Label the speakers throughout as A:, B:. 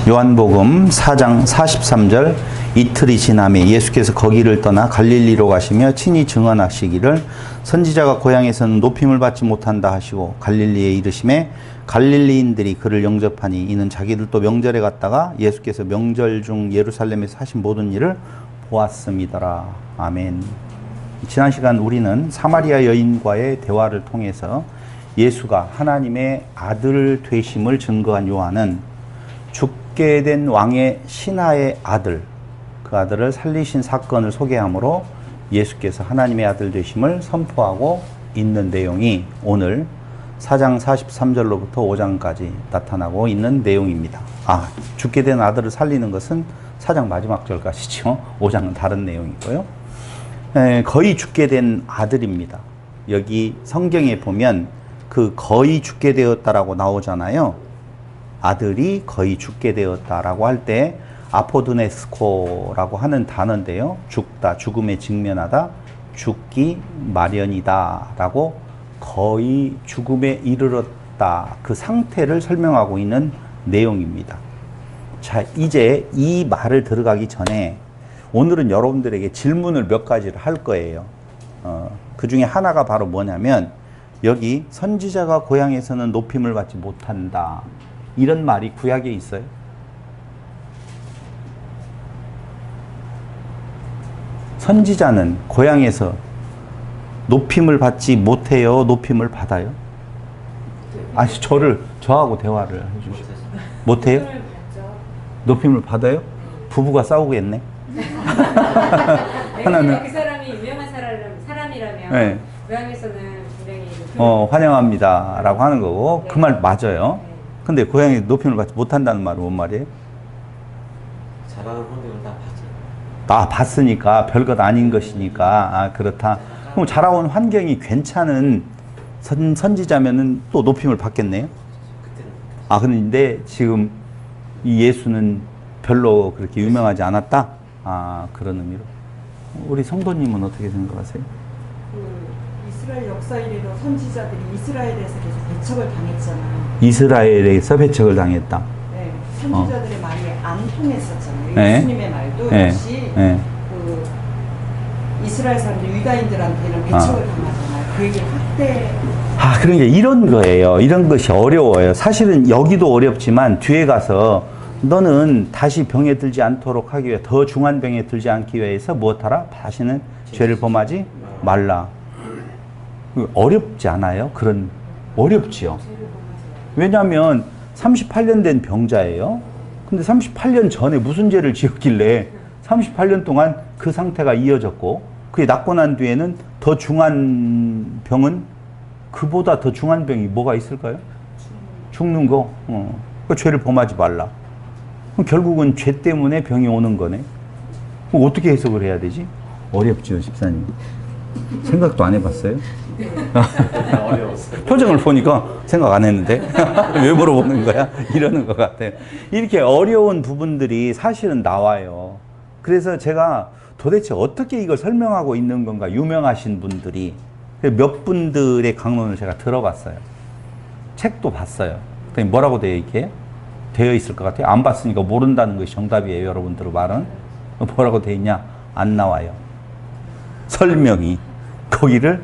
A: 요한복음 4장 43절 이틀이 지나매 예수께서 거기를 떠나 갈릴리로 가시며 친히 증언하시기를 선지자가 고향에서는 높임을 받지 못한다 하시고 갈릴리에 이르심에 갈릴리인들이 그를 영접하니 이는 자기들도 명절에 갔다가 예수께서 명절 중 예루살렘에서 하신 모든 일을 보았음이더라. 아멘. 지난 시간 우리는 사마리아 여인과의 대화를 통해서 예수가 하나님의 아들 되심을 증거한 요한은 죽게 된 왕의 신하의 아들, 그 아들을 살리신 사건을 소개하므로 예수께서 하나님의 아들 되심을 선포하고 있는 내용이 오늘 4장 43절로부터 5장까지 나타나고 있는 내용입니다. 죽게 된 아들을 살리는 것은 4장 마지막 절까지죠. 5장은 다른 내용이고요. 거의 죽게 된 아들입니다. 여기 성경에 보면 그 거의 죽게 되었다라고 나오잖아요. 아들이 거의 죽게 되었다라고 할 때 아포드네스코라고 하는 단어인데요. 죽다, 죽음에 직면하다, 죽기 마련이다 라고 거의 죽음에 이르렀다, 그 상태를 설명하고 있는 내용입니다. 자, 이제 이 말을 들어가기 전에 오늘은 여러분들에게 질문을 몇 가지를 할 거예요. 그 중에 하나가 바로 뭐냐면 여기 선지자가 고향에서는 높임을 받지 못한다, 이런 말이 구약에 있어요? 선지자는 고향에서 높임을 받지 못해요? 높임을 받아요? 아니, 저하고 대화를 해주시죠. 못해요? 높임을 받아요? 부부가 싸우겠네? 하나는
B: 그 사람이 유명한 사람이라면
A: 네.
B: 고향에서는 굉장히
A: 환영합니다 라고 하는 거고, 네. 그 말 맞아요. 네. 근데 고향에 높임을 받지 못한다는 말은 뭔 말이에요?
C: 잘하는 환경을 다 봤죠.
A: 봤으니까 별것 아닌 것이니까 그렇다. 그럼 자라온 환경이 괜찮은 선지자면은 또 높임을 받겠네요. 근데 지금 이 예수는 별로 그렇게 유명하지 않았다. 그런 의미로. 우리 성도님은 어떻게 생각하세요?
D: 이스라엘 역사 이래로 선지자들이 이스라엘에서 계속 배척을 당했잖아요.
A: 이스라엘에서 배척을 당했다.
D: 네, 선지자들의 말이 안 통했었잖아요.
A: 네.
D: 예수님의 말도
A: 네.
D: 역시
A: 네.
D: 그 이스라엘 사람들, 유다인들한테는 배척을 당하잖아요. 그 얘기를 확대.
A: 그러니까 이런 거예요. 이런 것이 어려워요. 사실은 여기도 어렵지만 뒤에 가서 너는 다시 병에 들지 않도록 하기 위해, 더 중한 병에 들지 않기 위해서 무엇하라? 다시는 죄를 범하지 말라. 어렵지 않아요? 어렵지요. 왜냐하면 38년 된 병자예요. 근데 38년 전에 무슨 죄를 지었길래 38년 동안 그 상태가 이어졌고, 그게 낫고 난 뒤에는 더 중한 병은, 그보다 더 중한 병이 뭐가 있을까요? 죽는 거. 그 죄를 범하지 말라. 그럼 결국은 죄 때문에 병이 오는 거네. 그럼 어떻게 해석을 해야 되지? 어렵죠, 집사님. 생각도 안 해봤어요? 어려웠어요. 표정을 보니까 생각 안 했는데 왜 물어보는 거야? 이러는 것 같아요. 이렇게 어려운 부분들이 사실은 나와요. 그래서 제가 도대체 어떻게 이걸 설명하고 있는 건가, 유명하신 분들이 몇 분들의 강론을 제가 들어봤어요. 책도 봤어요. 뭐라고 되어 있을 것 같아요? 안 봤으니까 모른다는 것이 정답이에요. 여러분들 말은 뭐라고 되어 있냐? 안 나와요. 설명이. 거기를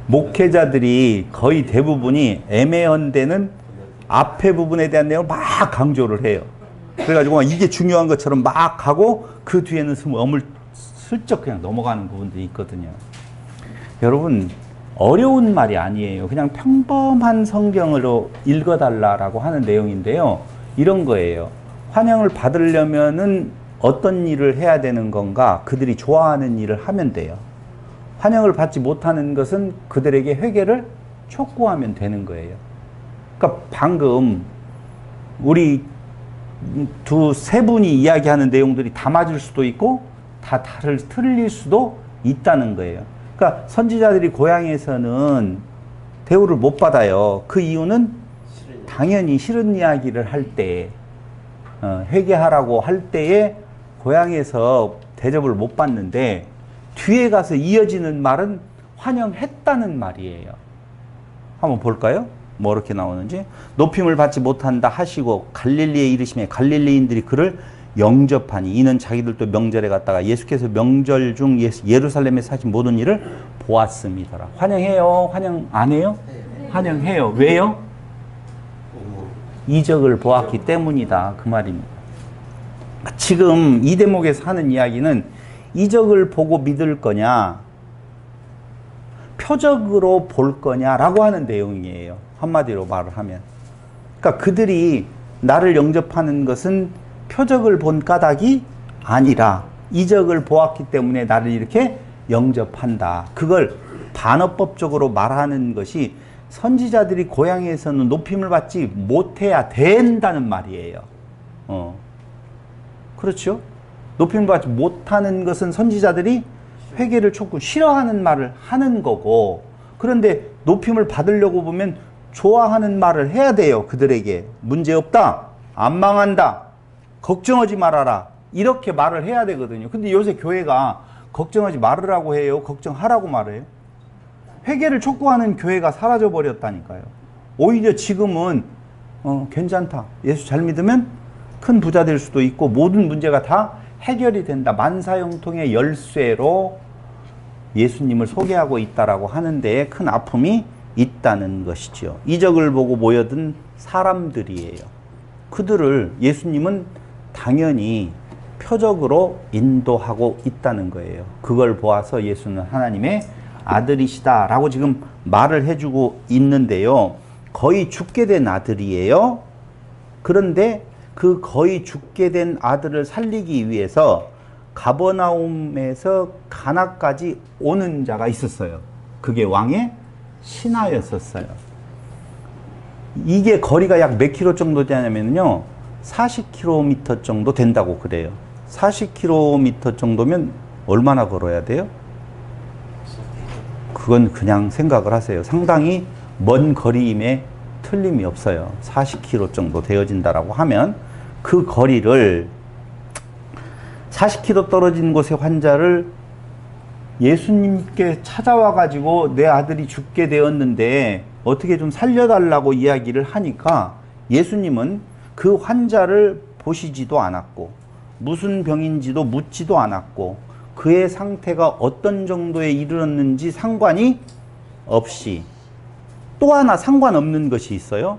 A: 목회자들이 거의 대부분이 애매한 데는 앞에 부분에 대한 내용을 막 강조를 해요. 그래가지고 이게 중요한 것처럼 막 하고 그 뒤에는 슬쩍 그냥 넘어가는 부분들이 있거든요. 여러분, 어려운 말이 아니에요. 그냥 평범한 성경으로 읽어달라고 하는 내용인데요. 이런 거예요. 환영을 받으려면은 어떤 일을 해야 되는 건가? 그들이 좋아하는 일을 하면 돼요. 환영을 받지 못하는 것은 그들에게 회개를 촉구하면 되는 거예요. 그러니까 방금 우리 세 분이 이야기하는 내용들이 다 맞을 수도 있고 다 틀릴 수도 있다는 거예요. 그러니까 선지자들이 고향에서는 대우를 못 받아요. 그 이유는 당연히 싫은 이야기를 할 때, 회개하라고 할 때에 고향에서 대접을 못 받는데, 뒤에 가서 이어지는 말은 환영했다는 말이에요. 한번 볼까요? 뭐 이렇게 나오는지 높임을 받지 못한다 하시고 갈릴리에 이르시매 갈릴리인들이 그를 영접하니 이는 자기들도 명절에 갔다가 예수께서 명절 중 예루살렘에 사신 모든 일을 보았음이더라. 환영해요? 환영 안 해요? 환영해요. 왜요? 이적을 보았기 때문이다. 그 말입니다. 지금 이 대목에서 하는 이야기는 이적을 보고 믿을 거냐 표적으로 볼 거냐라고 하는 내용이에요. 한마디로 말을 하면. 그러니까 그들이 나를 영접하는 것은 표적을 본 까닭이 아니라 이적을 보았기 때문에 나를 이렇게 영접한다. 그걸 반어법적으로 말하는 것이 선지자들이 고향에서는 높임을 받지 못해야 된다는 말이에요. 그렇죠? 높임을 받지 못하는 것은 선지자들이 회개를 촉구 싫어하는 말을 하는 거고, 그런데 높임을 받으려고 보면 좋아하는 말을 해야 돼요. 그들에게 문제없다, 안 망한다, 걱정하지 말아라, 이렇게 말을 해야 되거든요. 근데 요새 교회가 걱정하지 말으라고 해요? 걱정하라고 말해요? 회개를 촉구하는 교회가 사라져 버렸다니까요. 오히려 지금은 괜찮다, 예수 잘 믿으면 큰 부자 될 수도 있고 모든 문제가 다 해결이 된다, 만사형통의 열쇠로 예수님을 소개하고 있다라고 하는데 큰 아픔이 있다는 것이죠. 이적을 보고 모여든 사람들이에요. 그들을 예수님은 당연히 표적으로 인도하고 있다는 거예요. 그걸 보아서 예수는 하나님의 아들이시다 라고 지금 말을 해주고 있는데요. 거의 죽게 된 아들이에요. 그런데 그 거의 죽게 된 아들을 살리기 위해서 가버나움에서 가나까지 오는 자가 있었어요. 그게 왕의 신하였었어요. 이게 거리가 약 몇 킬로 정도 되냐면요, 40km 정도 된다고 그래요. 40km 정도면 얼마나 걸어야 돼요? 그건 그냥 생각을 하세요. 상당히 먼 거리임에 틀림이 없어요. 40km 정도 되어진다라고 하면 그 거리를 40km 떨어진 곳의 환자를 예수님께 찾아와 가지고 내 아들이 죽게 되었는데 어떻게 좀 살려달라고 이야기를 하니까 예수님은 그 환자를 보시지도 않았고 무슨 병인지도 묻지도 않았고 그의 상태가 어떤 정도에 이르렀는지 상관이 없이 또 하나 상관없는 것이 있어요.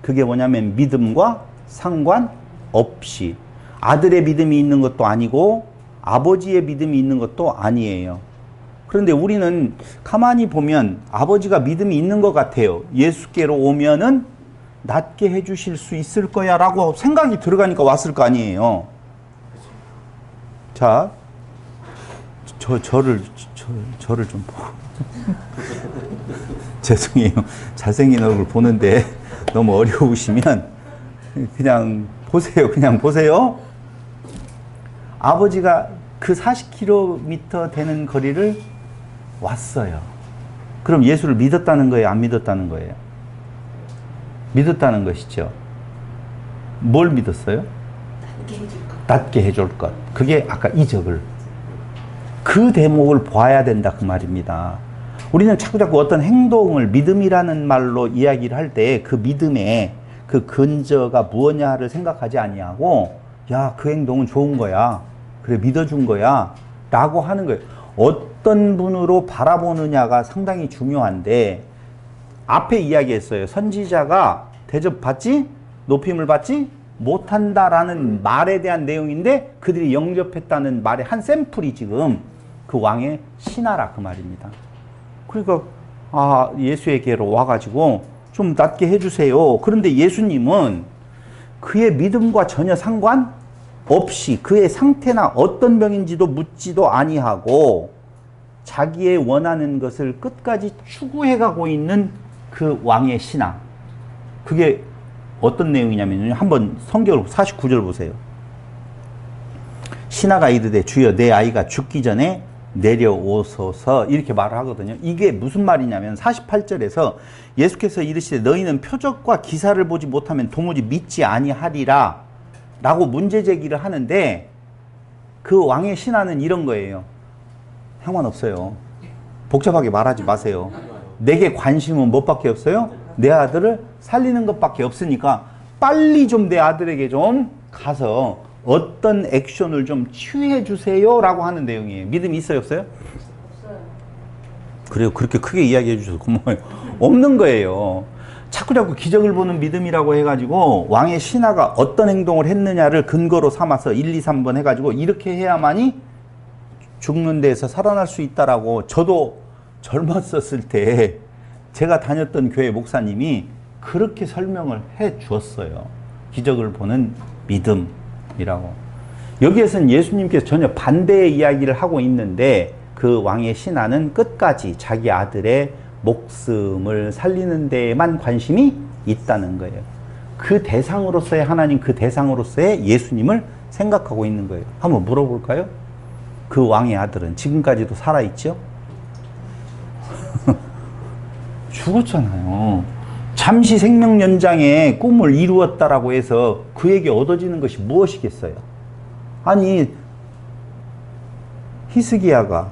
A: 그게 뭐냐면 믿음과 상관없이, 아들의 믿음이 있는 것도 아니고 아버지의 믿음이 있는 것도 아니에요. 그런데 우리는 가만히 보면 아버지가 믿음이 있는 것 같아요. 예수께로 오면은 낫게 해주실 수 있을 거야 라고 생각이 들어가니까 왔을 거 아니에요. 자, 저를 좀 보고 죄송해요. 잘생긴 얼굴 보는데 너무 어려우시면 그냥 보세요. 그냥 보세요. 아버지가 그 40km 되는 거리를 왔어요. 그럼 예수를 믿었다는 거예요? 안 믿었다는 거예요? 믿었다는 것이죠. 뭘 믿었어요? 낫게 해줄 것. 그게 아까 이적을. 그 대목을 봐야 된다 그 말입니다. 우리는 자꾸 어떤 행동을 믿음이라는 말로 이야기를 할 때 그 믿음의 그 근저가 무엇냐를 생각하지 아니하고, 야, 그 행동은 좋은 거야, 그래 믿어준 거야 라고 하는 거예요. 어떤 분으로 바라보느냐가 상당히 중요한데, 앞에 이야기했어요. 선지자가 대접받지 높임을 받지 못한다라는 말에 대한 내용인데 그들이 영접했다는 말의 한 샘플이 지금 그 왕의 신하라 그 말입니다. 그러니까 예수에게로 와가지고 좀 낫게 해주세요. 그런데 예수님은 그의 믿음과 전혀 상관없이 그의 상태나 어떤 병인지도 묻지도 아니하고 자기의 원하는 것을 끝까지 추구해가고 있는 그 왕의 신하. 그게 어떤 내용이냐면요, 한번 성경을 49절 보세요. 신하가 이르되 주여 내 아이가 죽기 전에 내려오소서, 이렇게 말을 하거든요. 이게 무슨 말이냐면 48절에서 예수께서 이르시되 너희는 표적과 기사를 보지 못하면 도무지 믿지 아니하리라 라고 문제 제기를 하는데, 그 왕의 신하는 이런 거예요. 상관없어요. 복잡하게 말하지 마세요. 내게 관심은 무엇밖에 없어요? 내 아들을 살리는 것밖에 없으니까 빨리 좀 내 아들에게 좀 가서 어떤 액션을 좀 취해 주세요 라고 하는 내용이에요. 믿음이 있어요, 없어요?
B: 없어요.
A: 그래요. 그렇게 크게 이야기해 주셔서 고마워요. 없는 거예요. 자꾸 기적을 보는 믿음이라고 해가지고 왕의 신하가 어떤 행동을 했느냐를 근거로 삼아서 1, 2, 3번 해가지고 이렇게 해야만이 죽는 데에서 살아날 수 있다라고. 저도 젊었었을 때 제가 다녔던 교회 목사님이 그렇게 설명을 해 주었어요. 기적을 보는 믿음이라고. 여기에서는 예수님께서 전혀 반대의 이야기를 하고 있는데 그 왕의 신하는 끝까지 자기 아들의 목숨을 살리는 데에만 관심이 있다는 거예요. 그 대상으로서의 하나님, 그 대상으로서의 예수님을 생각하고 있는 거예요. 한번 물어볼까요? 그 왕의 아들은 지금까지도 살아있죠? 죽었잖아요. 잠시 생명 연장의 꿈을 이루었다라고 해서 그에게 얻어지는 것이 무엇이겠어요? 아니, 히스기야가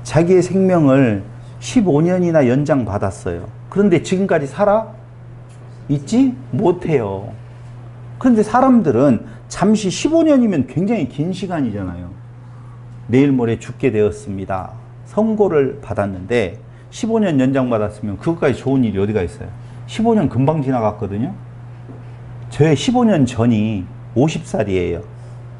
A: 자기의 생명을 15년이나 연장받았어요. 그런데 지금까지 살아? 있지? 못해요. 그런데 사람들은 잠시 15년이면 굉장히 긴 시간이잖아요. 내일 모레 죽게 되었습니다. 선고를 받았는데 15년 연장받았으면 그것까지 좋은 일이 어디가 있어요? 15년 금방 지나갔거든요. 저의 15년 전이 50살이에요.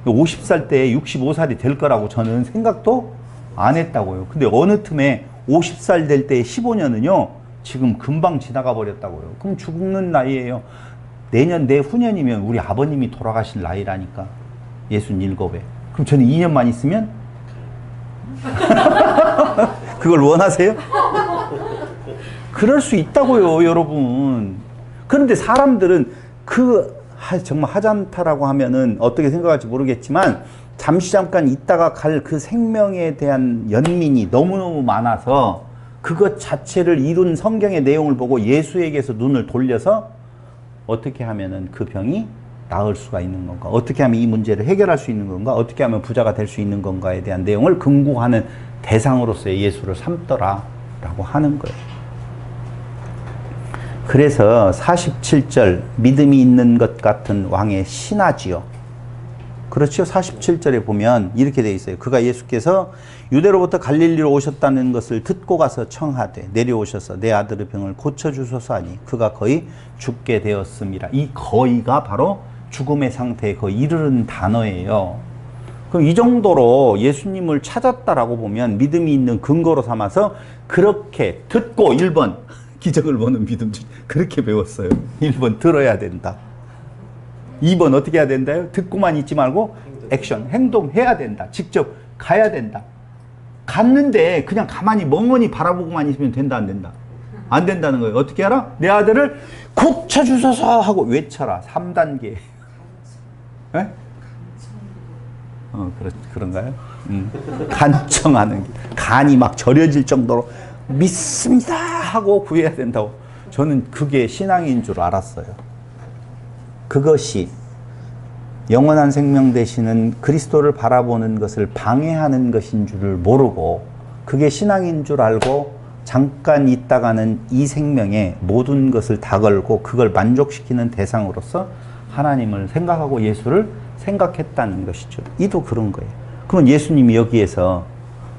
A: 50살 때 65살이 될 거라고 저는 생각도 안 했다고요. 근데 어느 틈에 50살 될 때의 15년은요, 지금 금방 지나가 버렸다고요. 그럼 죽는 나이에요. 내년, 내후년이면 우리 아버님이 돌아가실 나이라니까. 67에. 그럼 저는 2년만 있으면? 그걸 원하세요? 그럴 수 있다고요, 여러분. 그런데 사람들은 정말 하찮다라고 하면은 어떻게 생각할지 모르겠지만, 잠시 잠깐 있다가 갈 그 생명에 대한 연민이 너무너무 많아서 그것 자체를 이룬 성경의 내용을 보고 예수에게서 눈을 돌려서 어떻게 하면은 그 병이 나을 수가 있는 건가? 어떻게 하면 이 문제를 해결할 수 있는 건가? 어떻게 하면 부자가 될 수 있는 건가에 대한 내용을 금고하는 대상으로서의 예수를 삼더라라고 하는 거예요. 그래서 47절 믿음이 있는 것 같은 왕의 신하지요. 그렇죠. 47절에 보면 이렇게 되어 있어요. 그가 예수께서 유대로부터 갈릴리로 오셨다는 것을 듣고 가서 청하되 내려오셔서 내 아들의 병을 고쳐주소서 하니 그가 거의 죽게 되었습니다. 이 거의가 바로 죽음의 상태에 거의 이르는 단어예요. 그럼 이 정도로 예수님을 찾았다라고 보면 믿음이 있는 근거로 삼아서 그렇게 듣고 1번 기적을 보는 믿음, 그렇게 배웠어요. 1번 들어야 된다. 2번 어떻게 해야 된다요? 듣고만 있지 말고 액션, 행동해야 된다. 직접 가야 된다. 갔는데 그냥 가만히 멍하니 바라보고만 있으면 된다, 안 된다? 안 된다는 거예요. 어떻게 알아? 내 아들을 고쳐주소서 하고 외쳐라. 3단계. 에? 그런가요? 간청하는 게. 간이 막 저려질 정도로 믿습니다 하고 구해야 된다고. 저는 그게 신앙인 줄 알았어요. 그것이 영원한 생명 되시는 그리스도를 바라보는 것을 방해하는 것인 줄을 모르고 그게 신앙인 줄 알고 잠깐 있다가는 이 생명에 모든 것을 다 걸고 그걸 만족시키는 대상으로서 하나님을 생각하고 예수를 생각했다는 것이죠. 이도 그런 거예요. 그러면 예수님이 여기에서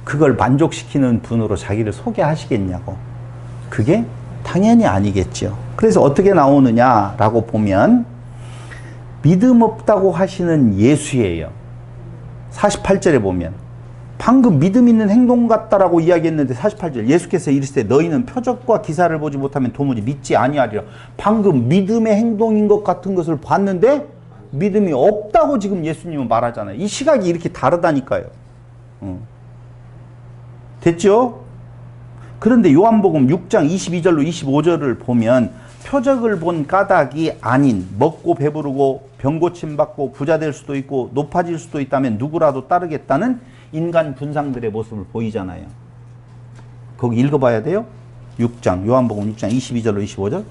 A: 그걸 만족시키는 분으로 자기를 소개하시겠냐고. 그게 당연히 아니겠죠. 그래서 어떻게 나오느냐라고 보면 믿음 없다고 하시는 예수예요. 48절에 보면 방금 믿음 있는 행동 같다라고 이야기했는데 48절 예수께서 이르시되 너희는 표적과 기사를 보지 못하면 도무지 믿지 아니하리라. 방금 믿음의 행동인 것 같은 것을 봤는데 믿음이 없다고 지금 예수님은 말하잖아요. 이 시각이 이렇게 다르다니까요. 됐죠? 그런데 요한복음 6장 22절로 25절을 보면 표적을 본 까닭이 아닌 먹고 배부르고 병 고침 받고 부자 될 수도 있고 높아질 수도 있다면 누구라도 따르겠다는 인간 군상들의 모습을 보이잖아요. 거기 읽어봐야 돼요. 6장 요한복음 6장 22절로 25절.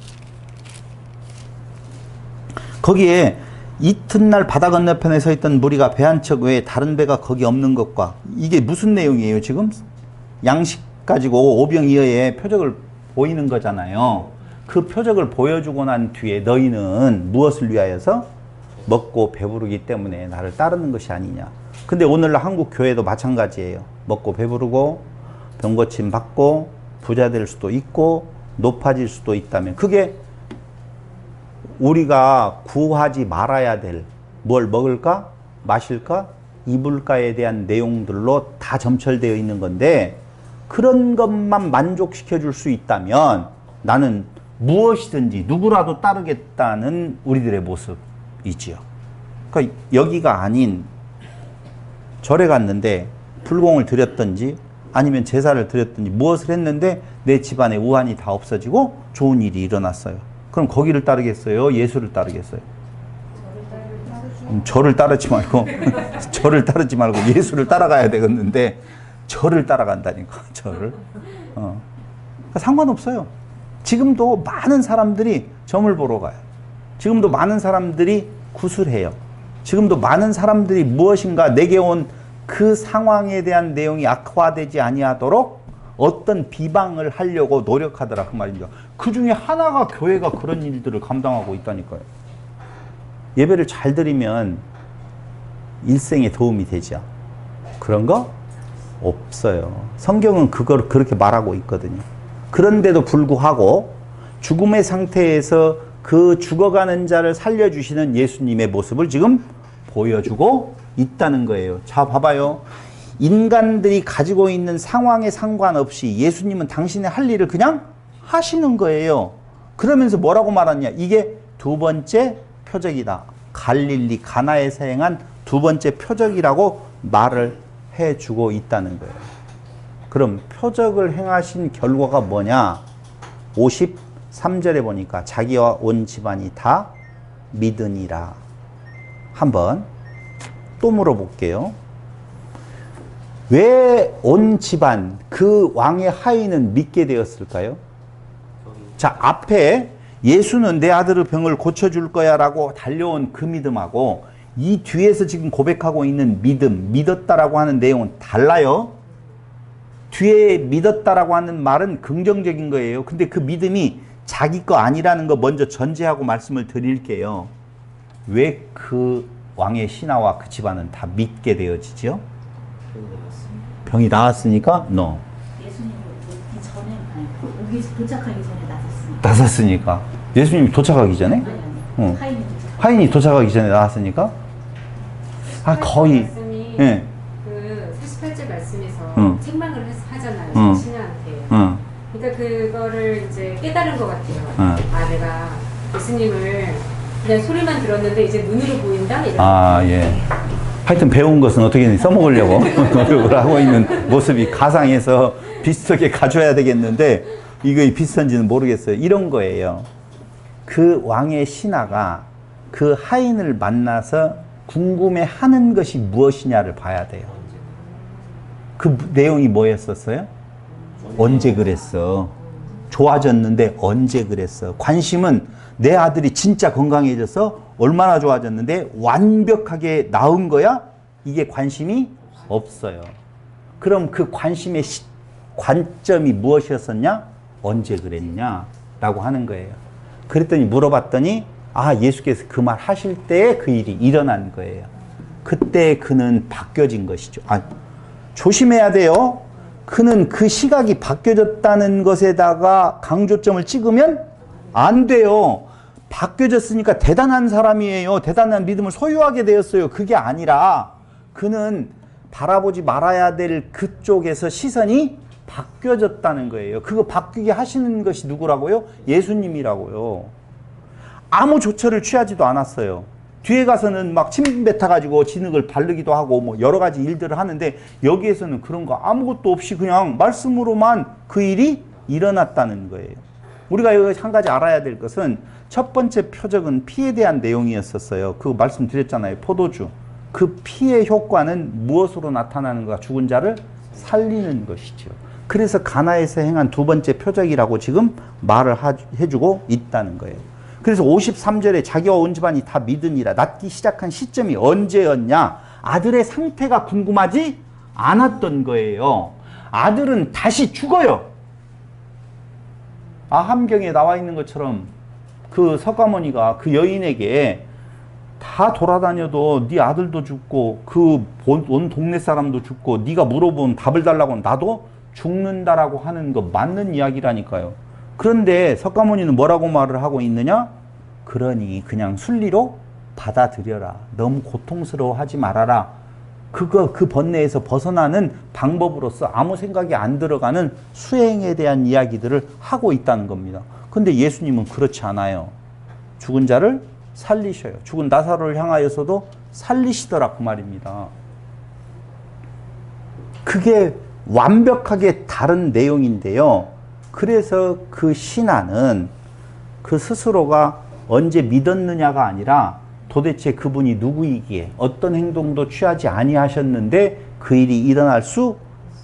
A: 거기에 이튿날 바다 건너편에 서 있던 무리가 배 한 척 외에 다른 배가 거기 없는 것과 이게 무슨 내용이에요 지금? 양식 가지고 오병이어의 표적을 보이는 거잖아요. 그 표적을 보여주고 난 뒤에 너희는 무엇을 위하여서? 먹고 배부르기 때문에 나를 따르는 것이 아니냐. 근데 오늘날 한국 교회도 마찬가지예요. 먹고 배부르고 병고침 받고 부자 될 수도 있고 높아질 수도 있다면 그게 우리가 구하지 말아야 될 뭘 먹을까? 마실까? 입을까에 대한 내용들로 다 점철되어 있는 건데 그런 것만 만족시켜 줄 수 있다면 나는 무엇이든지 누구라도 따르겠다는 우리들의 모습이지요. 그러니까 여기가 아닌 절에 갔는데 불공을 드렸든지 아니면 제사를 드렸든지 무엇을 했는데 내 집안에 우환이 다 없어지고 좋은 일이 일어났어요. 그럼 거기를 따르겠어요? 예수를 따르겠어요? 저를 따르지 말고 저를 따르지 말고 예수를 따라가야 되겠는데 저를 따라간다니까. 저를 그러니까 상관없어요. 지금도 많은 사람들이 점을 보러 가요. 지금도 많은 사람들이 구슬해요. 지금도 많은 사람들이 무엇인가 내게 온 그 상황에 대한 내용이 악화되지 아니하도록 어떤 비방을 하려고 노력하더라 그 말이죠. 그 중에 하나가 교회가 그런 일들을 감당하고 있다니까요. 예배를 잘 드리면 일생에 도움이 되죠. 그런 거 없어요. 성경은 그걸 그렇게 말하고 있거든요. 그런데도 불구하고 죽음의 상태에서 그 죽어가는 자를 살려주시는 예수님의 모습을 지금 보여주고 있다는 거예요. 자, 봐봐요. 인간들이 가지고 있는 상황에 상관없이 예수님은 당신의 할 일을 그냥 하시는 거예요. 그러면서 뭐라고 말하냐? 이게 두 번째 표적이다. 갈릴리 가나에서 행한 두 번째 표적이라고 말을 해주고 있다는 거예요. 그럼 표적을 행하신 결과가 뭐냐? 53절에 보니까 자기와 온 집안이 다 믿으니라. 한번 또 물어볼게요. 왜 온 집안, 그 왕의 하인은 믿게 되었을까요? 자, 앞에 예수는 내 아들의 병을 고쳐줄 거야 라고 달려온 그 믿음하고 이 뒤에서 지금 고백하고 있는 믿음, 믿었다라고 하는 내용은 달라요. 뒤에 믿었다라고 하는 말은 긍정적인 거예요. 근데 그 믿음이 자기 거 아니라는 거 먼저 전제하고 말씀을 드릴게요. 왜 그 왕의 신하와 그 집안은 다 믿게 되어지죠? 병이 나았으니까? No.
E: 예수님이 오기 전에, 아니, 도착하기 전에 나섰으니까.
A: 나섰으니까. 예수님이 도착하기 전에?
E: 아니.
A: 하인이 도착하기 전에 나왔으니까? 아, 거의.
B: 말씀이
A: 예.
B: 그 48절 말씀에서
A: 응.
B: 책망을 하잖아요.
A: 응.
B: 신하한테.
A: 응.
B: 그러니까 그거를 이제 깨달은 것 같아요.
A: 응.
B: 아, 내가 예수님을 그냥 소리만 들었는데 이제 눈으로 보인다? 이런.
A: 아, 예. 하여튼 배운 것은 어떻게든 써먹으려고 노력을 하고 있는 모습이 가상에서 비슷하게 가져야 되겠는데 이거 비슷한지는 모르겠어요. 이런 거예요. 그 왕의 신하가 그 하인을 만나서 궁금해하는 것이 무엇이냐를 봐야 돼요. 그 내용이 뭐였었어요? 언제 그랬어? 좋아졌는데 언제 그랬어? 관심은 내 아들이 진짜 건강해져서 얼마나 좋아졌는데 완벽하게 나은 거야? 이게 관심이 없어요. 그럼 그 관심의 관점이 무엇이었었냐? 언제 그랬냐? 라고 하는 거예요. 그랬더니 물어봤더니 아, 예수께서 그 말 하실 때에 그 일이 일어난 거예요. 그때 그는 바뀌어진 것이죠. 아, 조심해야 돼요. 그는 그 시각이 바뀌어졌다는 것에다가 강조점을 찍으면 안 돼요. 바뀌어졌으니까 대단한 사람이에요. 대단한 믿음을 소유하게 되었어요. 그게 아니라 그는 바라보지 말아야 될 그쪽에서 시선이 바뀌어졌다는 거예요. 그거 바뀌게 하시는 것이 누구라고요? 예수님이라고요. 아무 조처를 취하지도 않았어요. 뒤에 가서는 막 침 뱉어가지고 진흙을 바르기도 하고 뭐 여러 가지 일들을 하는데 여기에서는 그런 거 아무것도 없이 그냥 말씀으로만 그 일이 일어났다는 거예요. 우리가 여기 한 가지 알아야 될 것은 첫 번째 표적은 피에 대한 내용이었었어요. 그거 말씀드렸잖아요. 포도주. 그 피의 효과는 무엇으로 나타나는 거야? 죽은 자를 살리는 것이죠. 그래서 가나에서 행한 두 번째 표적이라고 지금 말을 해주고 있다는 거예요. 그래서 53절에 자기와 온 집안이 다 믿으니라. 낫기 시작한 시점이 언제였냐? 아들의 상태가 궁금하지 않았던 거예요. 아들은 다시 죽어요. 아함경에 나와 있는 것처럼 그 석가모니가 그 여인에게 다 돌아다녀도 네 아들도 죽고 그 온 동네 사람도 죽고 네가 물어본 답을 달라고 나도 죽는다라고 하는 거 맞는 이야기라니까요. 그런데 석가모니는 뭐라고 말을 하고 있느냐? 그러니 그냥 순리로 받아들여라. 너무 고통스러워하지 말아라. 그 번뇌에서 벗어나는 방법으로서 아무 생각이 안 들어가는 수행에 대한 이야기들을 하고 있다는 겁니다. 근데 예수님은 그렇지 않아요. 죽은 자를 살리셔요. 죽은 나사로를 향하여서도 살리시더라 그 말입니다. 그게 완벽하게 다른 내용인데요. 그래서 그 신하는 그 스스로가 언제 믿었느냐가 아니라 도대체 그분이 누구이기에 어떤 행동도 취하지 아니하셨는데 그 일이 일어날 수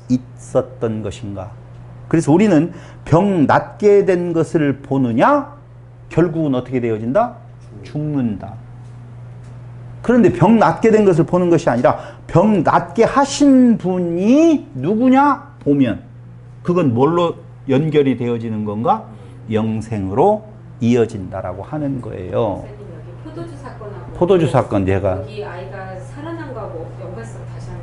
A: 있었던 것인가. 그래서 우리는 병 낫게 된 것을 보느냐? 결국은 어떻게 되어진다? 죽는다. 그런데 병 낫게 된 것을 보는 것이 아니라 병 낫게 하신 분이 누구냐 보면 그건 뭘로 연결이 되어지는 건가? 영생으로 이어진다라고 하는 거예요.
B: 목사님 여기 포도주 사건하고
A: 포도주 사건 제가
B: 여기 아이가 살아난 거하고 연관성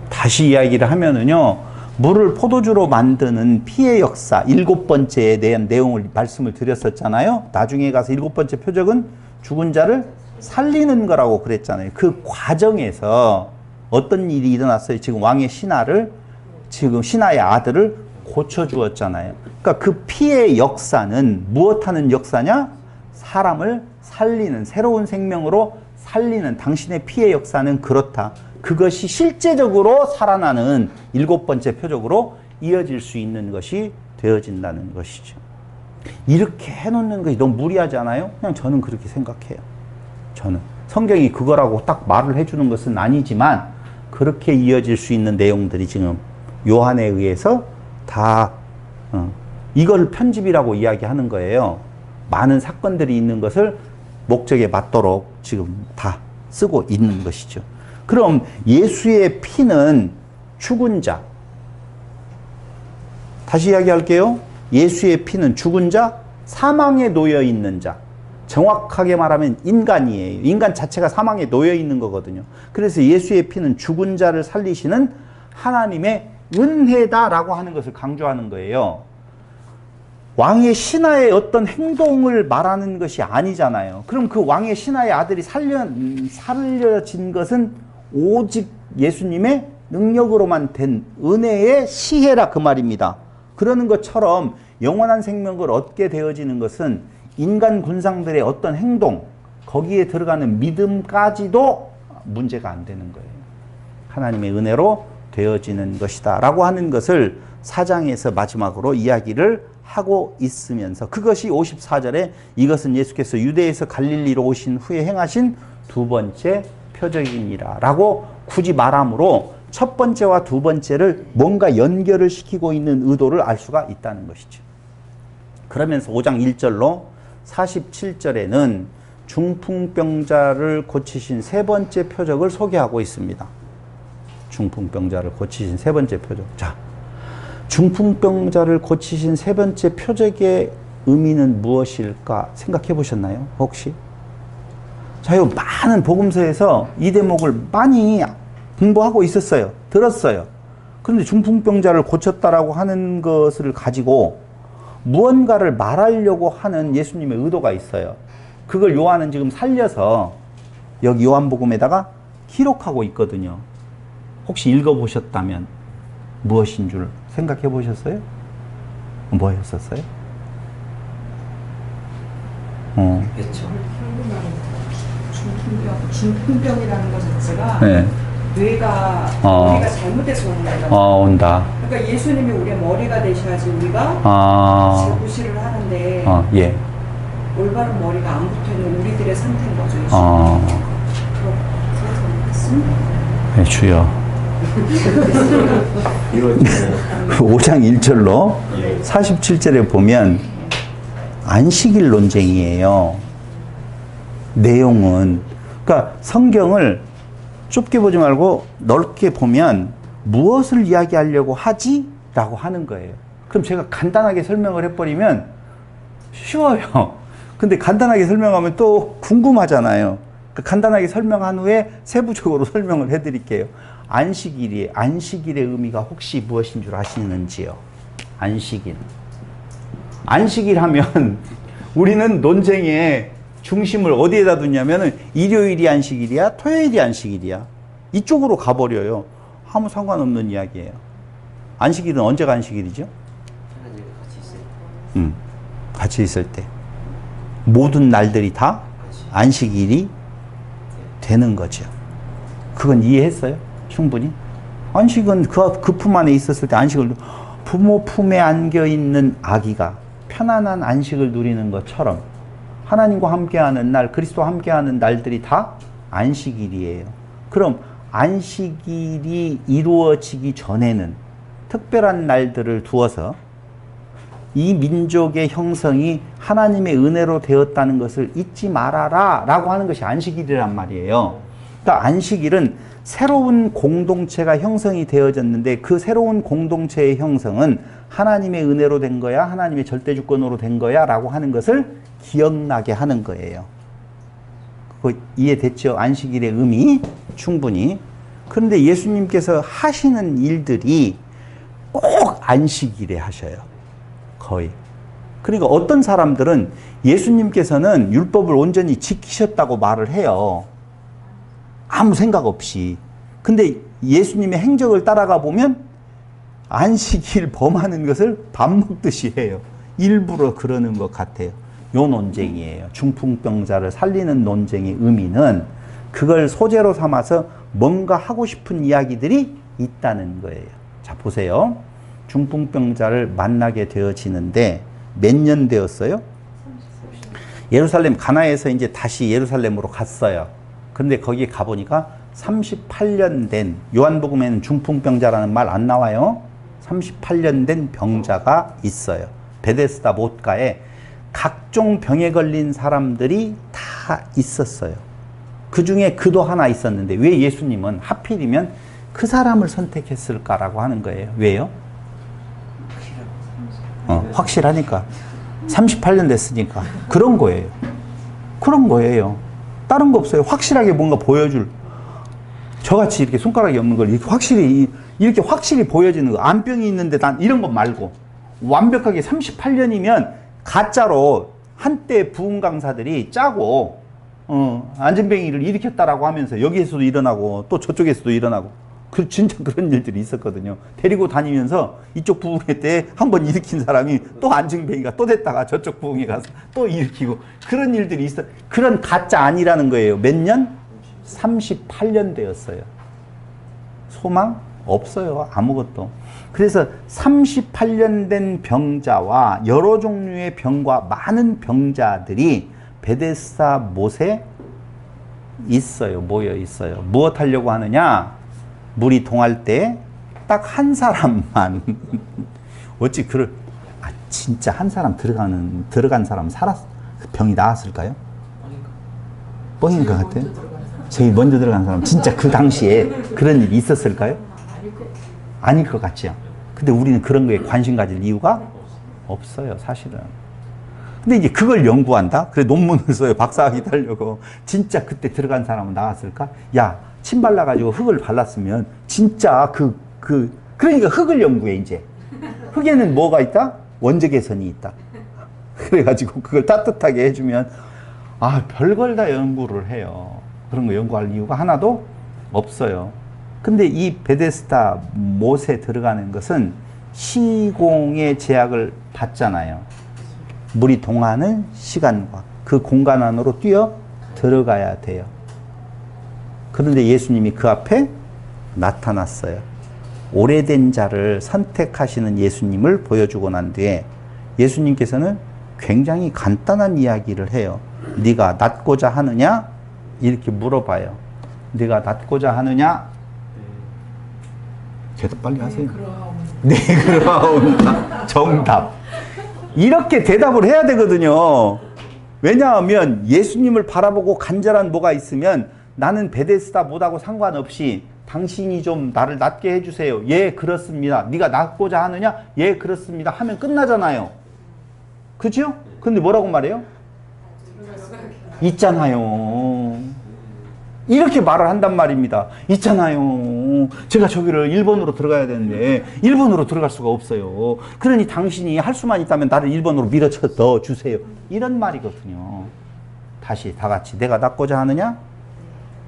A: 다시 이야기를 하면은요, 물을 포도주로 만드는 피해 역사 7번째에 대한 내용을 말씀을 드렸었잖아요. 나중에 가서 7번째 표적은 죽은 자를 살리는 거라고 그랬잖아요. 그 과정에서 어떤 일이 일어났어요? 지금 왕의 신하를, 지금 신하의 아들을 고쳐주었잖아요. 그러니까 그 피해 역사는 무엇하는 역사냐? 사람을 살리는, 새로운 생명으로 살리는 당신의 피해 역사는 그렇다. 그것이 실제적으로 살아나는 7번째 표적으로 이어질 수 있는 것이 되어진다는 것이죠. 이렇게 해놓는 것이 너무 무리하지 않아요? 그냥 저는 그렇게 생각해요. 저는. 성경이 그거라고 딱 말을 해주는 것은 아니지만 그렇게 이어질 수 있는 내용들이 지금 요한에 의해서 다 이걸 편집이라고 이야기하는 거예요. 많은 사건들이 있는 것을 목적에 맞도록 지금 다 쓰고 있는 것이죠. 그럼 예수의 피는 죽은 자, 다시 이야기할게요. 예수의 피는 죽은 자, 사망에 놓여 있는 자, 정확하게 말하면 인간이에요. 인간 자체가 사망에 놓여 있는 거거든요. 그래서 예수의 피는 죽은 자를 살리시는 하나님의 은혜다라고 하는 것을 강조하는 거예요. 왕의 신하의 어떤 행동을 말하는 것이 아니잖아요. 그럼 그 왕의 신하의 아들이 살려진 것은 오직 예수님의 능력으로만 된 은혜의 시혜라 그 말입니다. 그러는 것처럼 영원한 생명을 얻게 되어지는 것은 인간 군상들의 어떤 행동, 거기에 들어가는 믿음까지도 문제가 안 되는 거예요. 하나님의 은혜로 되어지는 것이다 라고 하는 것을 4장에서 마지막으로 이야기를 하고 있으면서, 그것이 54절에 이것은 예수께서 유대에서 갈릴리로 오신 후에 행하신 두 번째 표적이니라 라고 굳이 말함으로 첫 번째와 두 번째를 뭔가 연결을 시키고 있는 의도를 알 수가 있다는 것이죠. 그러면서 5장 1절로 47절에는 중풍병자를 고치신 세 번째 표적을 소개하고 있습니다. 중풍병자를 고치신 세 번째 표적. 자, 중풍병자를 고치신 세 번째 표적의 의미는 무엇일까 생각해 보셨나요? 혹시? 자, 이 많은 복음서에서 이 대목을 많이 공부하고 있었어요. 들었어요. 그런데 중풍병자를 고쳤다라고 하는 것을 가지고 무언가를 말하려고 하는 예수님의 의도가 있어요. 그걸 요한은 지금 살려서 여기 요한복음에다가 기록하고 있거든요. 혹시 읽어보셨다면 무엇인 줄 생각해 보셨어요? 뭐였었어요?
C: 그렇죠.
D: 중풍병이라는 것 자체가
A: 네.
D: 뇌가 잘못돼서 오는 거잖아요.
A: 온다.
D: 그러니까 예수님이 우리의 머리가 되셔야지 우리가 제구실을 하는데
A: 예.
D: 올바른 머리가 안 붙어있는 우리들의 상태인 거죠. 그래서 말씀?
A: 네, 주여. 5장 1절로 47절에 보면 안식일 논쟁이에요. 내용은. 그러니까 성경을 좁게 보지 말고 넓게 보면 무엇을 이야기하려고 하지? 라고 하는 거예요. 그럼 제가 간단하게 설명을 해버리면 쉬워요. 근데 간단하게 설명하면 또 궁금하잖아요. 간단하게 설명한 후에 세부적으로 설명을 해드릴게요. 안식일의 의미가 혹시 무엇인 줄 아시는지요? 안식일. 안식일 하면 우리는 논쟁의 중심을 어디에다 두냐면은 일요일이 안식일이야, 토요일이 안식일이야. 이쪽으로 가버려요. 아무 상관없는 이야기예요. 안식일은 언제가 안식일이죠?
C: 하나님 같이 있어요.
A: 같이 있을 때. 모든 날들이 다 안식일이 되는 거죠. 그건 이해했어요? 충분히? 안식은 그 품 안에 있었을 때 안식을 부모 품에 안겨 있는 아기가 편안한 안식을 누리는 것처럼 하나님과 함께하는 날, 그리스도와 함께하는 날들이 다 안식일이에요. 그럼 안식일이 이루어지기 전에는 특별한 날들을 두어서 이 민족의 형성이 하나님의 은혜로 되었다는 것을 잊지 말아라 라고 하는 것이 안식일이란 말이에요. 그러니까 안식일은 새로운 공동체가 형성이 되어졌는데 그 새로운 공동체의 형성은 하나님의 은혜로 된 거야, 하나님의 절대주권으로 된 거야 라고 하는 것을 기억나게 하는 거예요. 그거 이해됐죠? 안식일의 의미 충분히. 그런데 예수님께서 하시는 일들이 꼭 안식일에 하셔요. 거의. 그러니까 어떤 사람들은 예수님께서는 율법을 온전히 지키셨다고 말을 해요. 아무 생각 없이. 근데 예수님의 행적을 따라가 보면 안식일 범하는 것을 밥 먹듯이 해요. 일부러 그러는 것 같아요. 요 논쟁이에요. 중풍병자를 살리는 논쟁의 의미는 그걸 소재로 삼아서 뭔가 하고 싶은 이야기들이 있다는 거예요. 자, 보세요. 중풍병자를 만나게 되어지는데 몇 년 되었어요? 예루살렘 가나에서 이제 다시 예루살렘으로 갔어요. 근데 거기 가보니까 38년 된, 요한복음에는 중풍병자라는 말 안 나와요. 38년 된 병자가 있어요. 베데스다 못가에 각종 병에 걸린 사람들이 다 있었어요. 그 중에 그도 하나 있었는데 왜 예수님은 하필이면 그 사람을 선택했을까라고 하는 거예요. 왜요? 확실하니까. 38년 됐으니까. 그런 거예요. 그런 거예요. 다른 거 없어요. 확실하게 뭔가 보여줄. 저같이 이렇게 손가락이 없는 걸 이렇게 확실히 보여지는 거. 안병이 있는데 난 이런 거 말고 완벽하게 38년이면 가짜로 한때 부흥 강사들이 짜고 안전병이를 일으켰다라고 하면서 여기에서도 일어나고 또 저쪽에서도 일어나고 진짜 그런 일들이 있었거든요. 데리고 다니면서 이쪽 부흥회 때 한 번 일으킨 사람이 또 안증뱅이가 또 됐다가 저쪽 부흥회 가서 또 일으키고 그런 일들이 있어. 그런 가짜 아니라는 거예요. 몇 년? 38년 되었어요. 소망? 없어요. 아무것도. 그래서 38년 된 병자와 여러 종류의 병과 많은 병자들이 베데스다 못에 있어요. 모여 있어요. 무엇 하려고 하느냐? 물이 동할 때 딱 한 사람만 어찌 진짜 한 사람 들어간 사람 병이 나았을까요? 뻥인 것 같아요. 제일 먼저 들어간 사람 진짜 그 당시에 그런 일이 있었을까요? 아닐 것 같죠. 근데 우리는 그런 거에 관심 가질 이유가 없어요, 사실은. 근데 이제 그걸 연구한다? 그래 논문을 써요. 박사학위 따려고. 진짜 그때 들어간 사람은 나왔을까? 야, 침 발라가지고 흙을 발랐으면 진짜 그러니까 흙을 연구해, 이제. 흙에는 뭐가 있다? 원적 개선이 있다. 그래가지고 그걸 따뜻하게 해주면 별걸 다 연구를 해요. 그런 거 연구할 이유가 하나도 없어요. 근데 이 베데스다 못에 들어가는 것은 시공의 제약을 받잖아요. 물이 동하는 시간과 그 공간 안으로 뛰어 들어가야 돼요. 그런데 예수님이 그 앞에 나타났어요. 오래된 자를 선택하시는 예수님을 보여주고 난 뒤에 예수님께서는 굉장히 간단한 이야기를 해요. 네가 낫고자 하느냐? 이렇게 물어봐요. 네가 낫고자 하느냐? 대답 빨리 하세요. 네, 그러옵니다. 정답. 이렇게 대답을 해야 되거든요. 왜냐하면 예수님을 바라보고 간절한 뭐가 있으면 나는 베데스다 못하고 상관없이 당신이 좀 나를 낫게 해주세요. 예, 그렇습니다. 네가 낫고자 하느냐? 예, 그렇습니다. 하면 끝나잖아요. 그죠? 근데 뭐라고 말해요? 있잖아요. 이렇게 말을 한단 말입니다. 있잖아요. 제가 저기를 1번으로 들어가야 되는데 1번으로 들어갈 수가 없어요. 그러니 당신이 할 수만 있다면 나를 1번으로 밀어쳐 넣어주세요. 이런 말이거든요. 다시 다 같이 내가 낳고자 하느냐?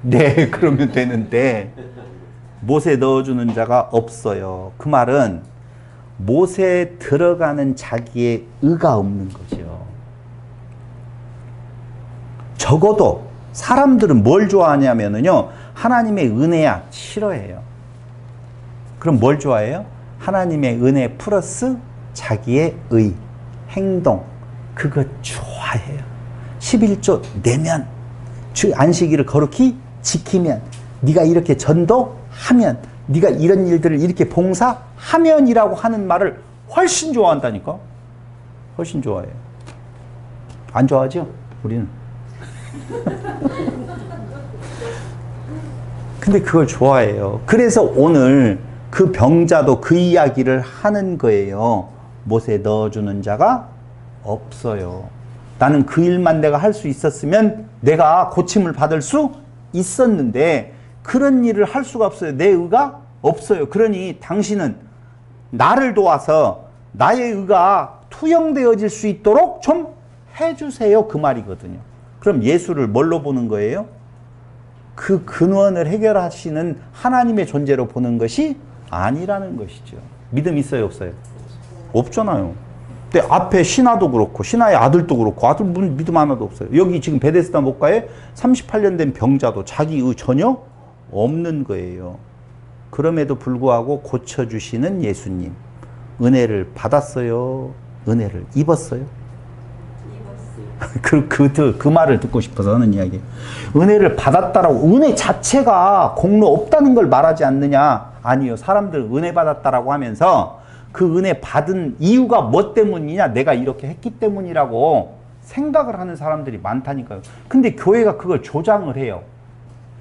A: 네, 그러면 되는데 못에 넣어주는 자가 없어요. 그 말은 못에 들어가는 자기의 의가 없는 거죠. 적어도 사람들은 뭘 좋아하냐면요, 하나님의 은혜야 싫어해요. 그럼 뭘 좋아해요? 하나님의 은혜 플러스 자기의 의, 행동, 그거 좋아해요. 11조 내면, 안식일을 거룩히 지키면, 네가 이렇게 전도하면, 네가 이런 일들을 이렇게 봉사하면이라고 하는 말을 훨씬 좋아한다니까. 훨씬 좋아해요. 안 좋아하죠? 우리는. 근데 그걸 좋아해요. 그래서 오늘 그 병자도 그 이야기를 하는 거예요. 못에 넣어주는 자가 없어요. 나는 그 일만 내가 할 수 있었으면 내가 고침을 받을 수 있었는데 그런 일을 할 수가 없어요. 내 의가 없어요. 그러니 당신은 나를 도와서 나의 의가 투영되어질 수 있도록 좀 해주세요. 그 말이거든요. 그럼 예수를 뭘로 보는 거예요? 그 근원을 해결하시는 하나님의 존재로 보는 것이 아니라는 것이죠. 믿음 있어요, 없어요? 없잖아요. 근데 앞에 신하도 그렇고 신하의 아들도 그렇고 아들 믿음 하나도 없어요. 여기 지금 베데스다 목가에 38년 된 병자도 자기의 전혀 없는 거예요. 그럼에도 불구하고 고쳐주시는 예수님. 은혜를 받았어요? 은혜를 입었어요? 그 말을 듣고 싶어서 하는 이야기예요. 은혜를 받았다라고, 은혜 자체가 공로 없다는 걸 말하지 않느냐? 아니요. 사람들 은혜 받았다라고 하면서 그 은혜 받은 이유가 뭐 때문이냐? 내가 이렇게 했기 때문이라고 생각을 하는 사람들이 많다니까요. 근데 교회가 그걸 조장을 해요.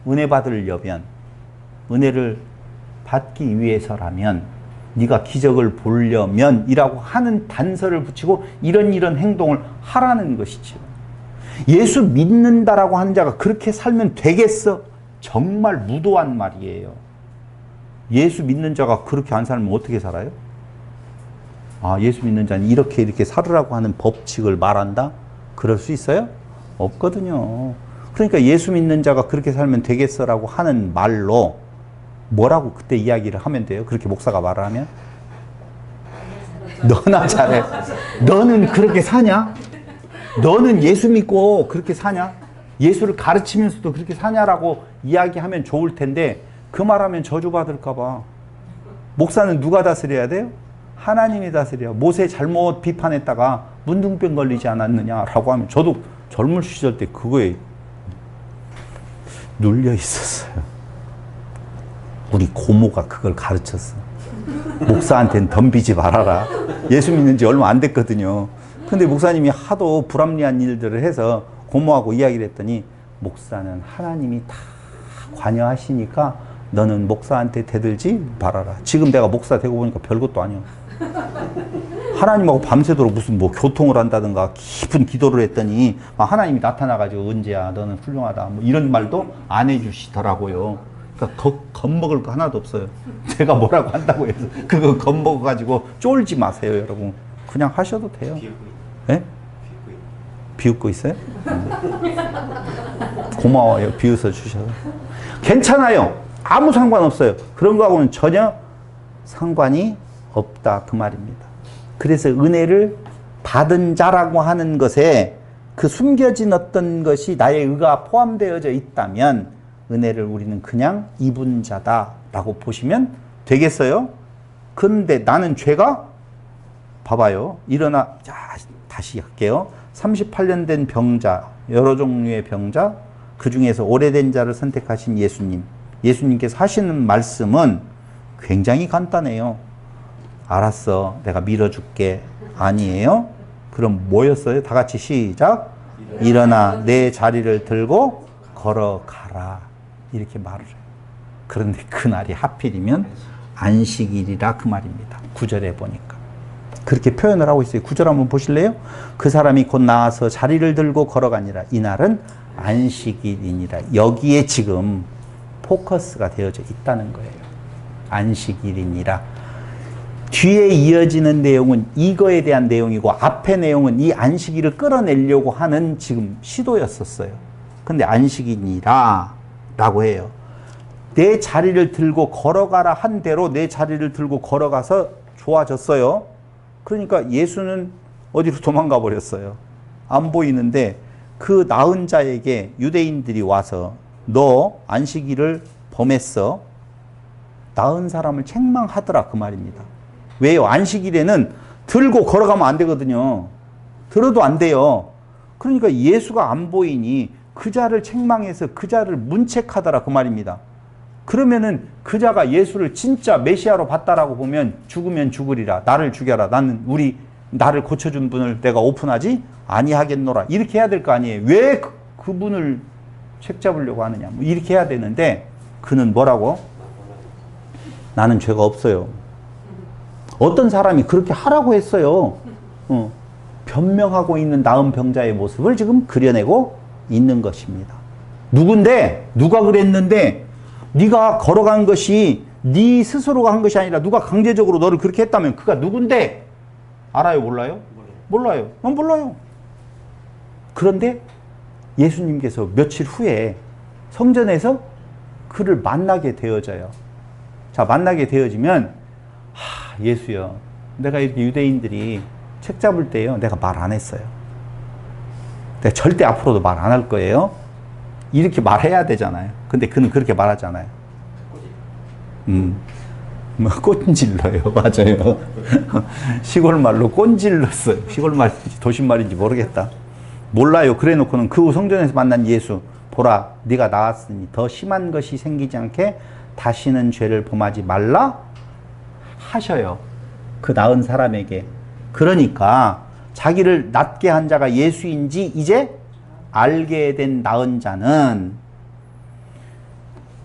A: 은혜 받으려면, 은혜를 받기 위해서라면, 네가 기적을 보려면 이라고 하는 단서를 붙이고 이런 행동을 하라는 것이죠. 예수 믿는다라고 하는 자가 그렇게 살면 되겠어? 정말 무도한 말이에요. 예수 믿는 자가 그렇게 안 살면 어떻게 살아요? 아, 예수 믿는 자는 이렇게 살으라고 하는 법칙을 말한다? 그럴 수 있어요? 없거든요. 그러니까 예수 믿는 자가 그렇게 살면 되겠어라고 하는 말로 뭐라고 그때 이야기를 하면 돼요? 그렇게 목사가 말을 하면? 너나 잘해. 너는 그렇게 사냐? 너는 예수 믿고 그렇게 사냐? 예수를 가르치면서도 그렇게 사냐라고 이야기하면 좋을 텐데 그 말하면 저주받을까 봐. 목사는 누가 다스려야 돼요? 하나님이 다스려. 모세 잘못 비판했다가 문둥병 걸리지 않았느냐라고 하면 저도 젊은 시절 때 그거에 눌려 있었어요. 우리 고모가 그걸 가르쳤어. 목사한테는 덤비지 말아라. 예수 믿는 지 얼마 안 됐거든요. 근데 목사님이 하도 불합리한 일들을 해서 고모하고 이야기를 했더니 목사는 하나님이 다 관여하시니까 너는 목사한테 대들지 말아라. 지금 내가 목사 되고 보니까 별것도 아니야. 하나님하고 밤새도록 무슨 뭐 교통을 한다든가 깊은 기도를 했더니 하나님이 나타나가지고 은재야 너는 훌륭하다 뭐 이런 말도 안 해주시더라고요. 그러니까 겁먹을 거 하나도 없어요. 제가 뭐라고 한다고 해서 그거 겁먹어가지고 쫄지 마세요, 여러분. 그냥 하셔도 돼요. 예? 비웃고 있어요? 고마워요, 비웃어 주셔서. 괜찮아요. 아무 상관없어요. 그런 거하고는 전혀 상관이 없다, 그 말입니다. 그래서 은혜를 받은 자라고 하는 것에 그 숨겨진 어떤 것이 나의 의가 포함되어져 있다면 은혜를 우리는 그냥 입은 자다라고 보시면 되겠어요? 그런데 나는 죄가 봐봐요. 일어나, 자, 다시 할게요. 38년 된 병자, 여러 종류의 병자, 그 중에서 오래된 자를 선택하신 예수님. 예수님께서 하시는 말씀은 굉장히 간단해요. 알았어, 내가 밀어줄게. 아니에요? 그럼 뭐였어요? 다 같이 시작. 일어나 내 자리를 들고 걸어가라. 이렇게 말을 해요. 그런데 그날이 하필이면 안식일이라 그 말입니다. 9절에 보니까. 그렇게 표현을 하고 있어요. 구절 한번 보실래요? 그 사람이 곧 나와서 자리를 들고 걸어가니라. 이날은 안식일이니라. 여기에 지금 포커스가 되어져 있다는 거예요. 안식일이니라. 뒤에 이어지는 내용은 이거에 대한 내용이고 앞의 내용은 이 안식일을 끌어내려고 하는 지금 시도였었어요. 근데 안식일이니라 라고 해요. 내 자리를 들고 걸어가라 한 대로 내 자리를 들고 걸어가서 좋아졌어요. 그러니까 예수는 어디로 도망가 버렸어요. 안 보이는데 그 나은 자에게 유대인들이 와서 너 안식일을 범했어. 나은 사람을 책망하더라 그 말입니다. 왜요? 안식일에는 들고 걸어가면 안 되거든요. 들어도 안 돼요. 그러니까 예수가 안 보이니 그 자를 책망해서 그 자를 문책하더라 그 말입니다. 그러면은 그 자가 예수를 진짜 메시아로 봤다라고 보면 죽으면 죽으리라. 나를 죽여라. 나는 나를 고쳐준 분을 내가 오픈하지 아니하겠노라. 이렇게 해야 될 거 아니에요. 왜 그분을 책 잡으려고 하느냐. 뭐 이렇게 해야 되는데 그는 뭐라고? 나는 죄가 없어요. 어떤 사람이 그렇게 하라고 했어요. 변명하고 있는 나은 병자의 모습을 지금 그려내고 있는 것입니다. 누군데? 누가 그랬는데? 네가 걸어간 것이 네 스스로가 한 것이 아니라 누가 강제적으로 너를 그렇게 했다면 그가 누군데? 알아요? 몰라요? 몰라요. 몰라요. 그런데 예수님께서 며칠 후에 성전에서 그를 만나게 되어져요. 자, 만나게 되어지면 예수여, 내가 이렇게 유대인들이 책 잡을 때요, 내가 말 안 했어요. 내가 절대 앞으로도 말 안 할 거예요. 이렇게 말해야 되잖아요. 근데 그는 그렇게 말하잖아요. 뭐 꼰질러요. 맞아요. 시골 말로 꼰질렀어요. 시골 말인지 도심 말인지 모르겠다. 몰라요. 그래 놓고는 그 성전에서 만난 예수, 보라, 네가 나왔으니 더 심한 것이 생기지 않게 다시는 죄를 범하지 말라 하셔요. 그 나은 사람에게. 그러니까 자기를 낫게 한 자가 예수인지 이제 알게 된 나은 자는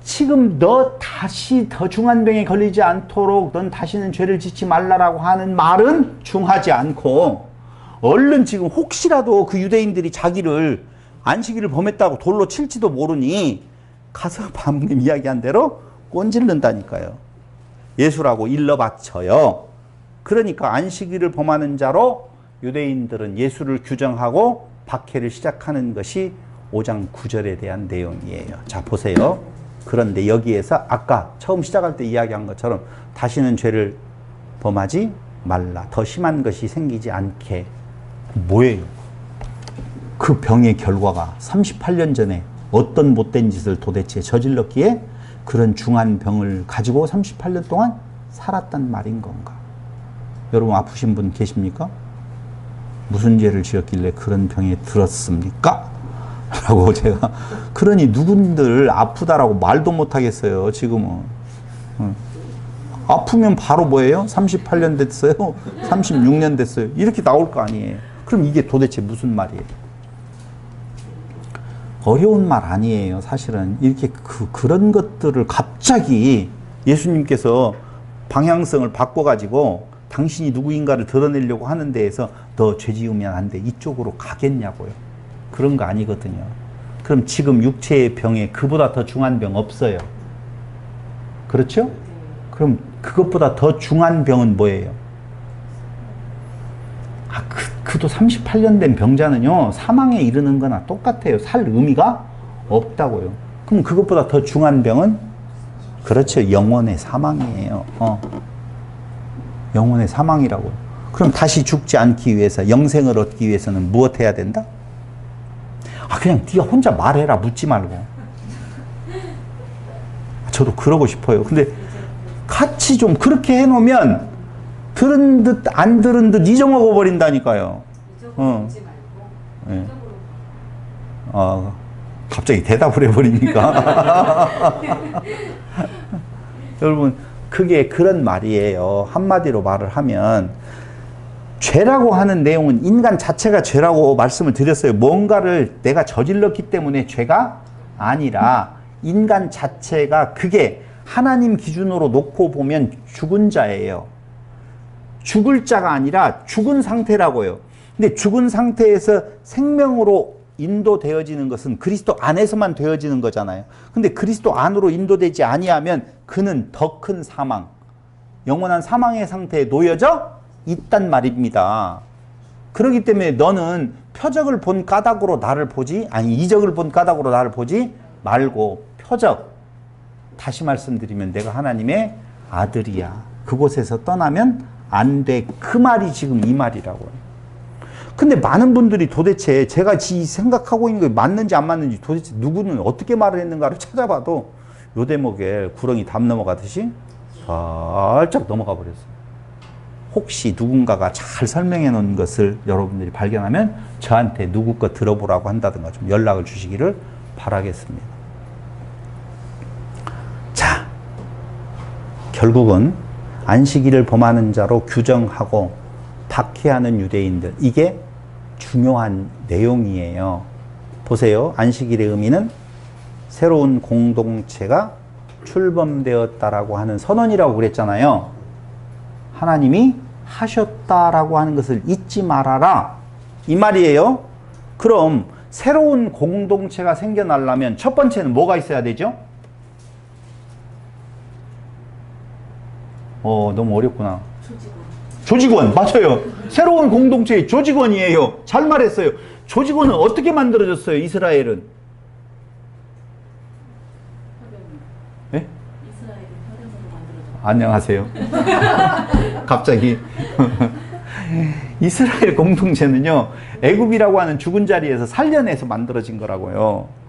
A: 지금 너 다시 더 중한 병에 걸리지 않도록 넌 다시는 죄를 짓지 말라라고 하는 말은 중하지 않고 얼른 지금 혹시라도 그 유대인들이 자기를 안식일을 범했다고 돌로 칠지도 모르니 가서 방금 이야기한 대로 꼰질른다니까요. 예수라고 일러 바쳐요. 그러니까 안식일을 범하는 자로 유대인들은 예수를 규정하고 박해를 시작하는 것이 5장 9절에 대한 내용이에요. 자, 보세요. 그런데 여기에서 아까 처음 시작할 때 이야기한 것처럼 다시는 죄를 범하지 말라. 더 심한 것이 생기지 않게. 뭐예요? 그 병의 결과가 38년 전에 어떤 못된 짓을 도대체 저질렀기에 그런 중한 병을 가지고 38년 동안 살았단 말인 건가? 여러분 아프신 분 계십니까? 무슨 죄를 지었길래 그런 병에 들었습니까? 라고 제가 그러니 누군들 아프다라고 말도 못하겠어요. 지금은 아프면 바로 뭐예요? 38년 됐어요? 36년 됐어요? 이렇게 나올 거 아니에요. 그럼 이게 도대체 무슨 말이에요? 어려운 말 아니에요. 사실은 이렇게 그런 것들을 갑자기 예수님께서 방향성을 바꿔가지고 당신이 누구인가를 드러내려고 하는 데에서 너 죄 지으면 안 돼. 이쪽으로 가겠냐고요. 그런 거 아니거든요. 그럼 지금 육체의 병에 그보다 더 중한 병 없어요. 그렇죠? 그럼 그것보다 더 중한 병은 뭐예요? 그도 38년 된 병자는요, 사망에 이르는 거나 똑같아요. 살 의미가 없다고요. 그럼 그것보다 더 중한 병은? 그렇죠. 영원의 사망이에요. 영원의 사망이라고요. 그럼 다시 죽지 않기 위해서, 영생을 얻기 위해서는 무엇 해야 된다? 그냥 네가 혼자 말해라. 묻지 말고. 저도 그러고 싶어요. 근데 같이 좀 그렇게 해놓으면 들은 듯 안 들은 듯 잊어먹어 버린다니까요.
B: 묻지 말고
A: 네. 갑자기 대답을 해버리니까. 여러분, 그게 그런 말이에요. 한마디로 말을 하면 죄라고 하는 내용은 인간 자체가 죄라고 말씀을 드렸어요. 뭔가를 내가 저질렀기 때문에 죄가 아니라 인간 자체가 그게 하나님 기준으로 놓고 보면 죽은 자예요. 죽을 자가 아니라 죽은 상태라고요. 근데 죽은 상태에서 생명으로 인도되어지는 것은 그리스도 안에서만 되어지는 거잖아요. 근데 그리스도 안으로 인도되지 아니하면 그는 더 큰 사망, 영원한 사망의 상태에 놓여져 있단 말입니다. 그렇기 때문에 너는 표적을 본 까닭으로 나를 보지, 아니 이적을 본 까닭으로 나를 보지 말고 표적, 다시 말씀드리면 내가 하나님의 아들이야. 그곳에서 떠나면 안 돼. 그 말이 지금 이 말이라고요. 근데 많은 분들이 도대체 제가 생각하고 있는 게 맞는지 안 맞는지 도대체 누구는 어떻게 말을 했는가를 찾아봐도 요 대목에 구렁이 담 넘어가듯이 살짝 넘어가 버렸어요. 혹시 누군가가 잘 설명해 놓은 것을 여러분들이 발견하면 저한테 누구 거 들어보라고 한다든가 좀 연락을 주시기를 바라겠습니다. 자, 결국은 안식일을 범하는 자로 규정하고 박해하는 유대인들, 이게 중요한 내용이에요. 보세요. 안식일의 의미는 새로운 공동체가 출범되었다라고 하는 선언이라고 그랬잖아요. 하나님이 하셨다라고 하는 것을 잊지 말아라, 이 말이에요. 그럼 새로운 공동체가 생겨나려면 첫 번째는 뭐가 있어야 되죠? 너무 어렵구나. 조직원, 맞아요. 새로운 공동체의 조직원이에요. 잘 말했어요. 조직원은 어떻게 만들어졌어요, 이스라엘은? 네?
E: 이스라엘은 혈연으로 만들어졌다.
A: 안녕하세요. 갑자기. 이스라엘 공동체는요, 애굽이라고 하는 죽은 자리에서 살려내서 만들어진 거라고요.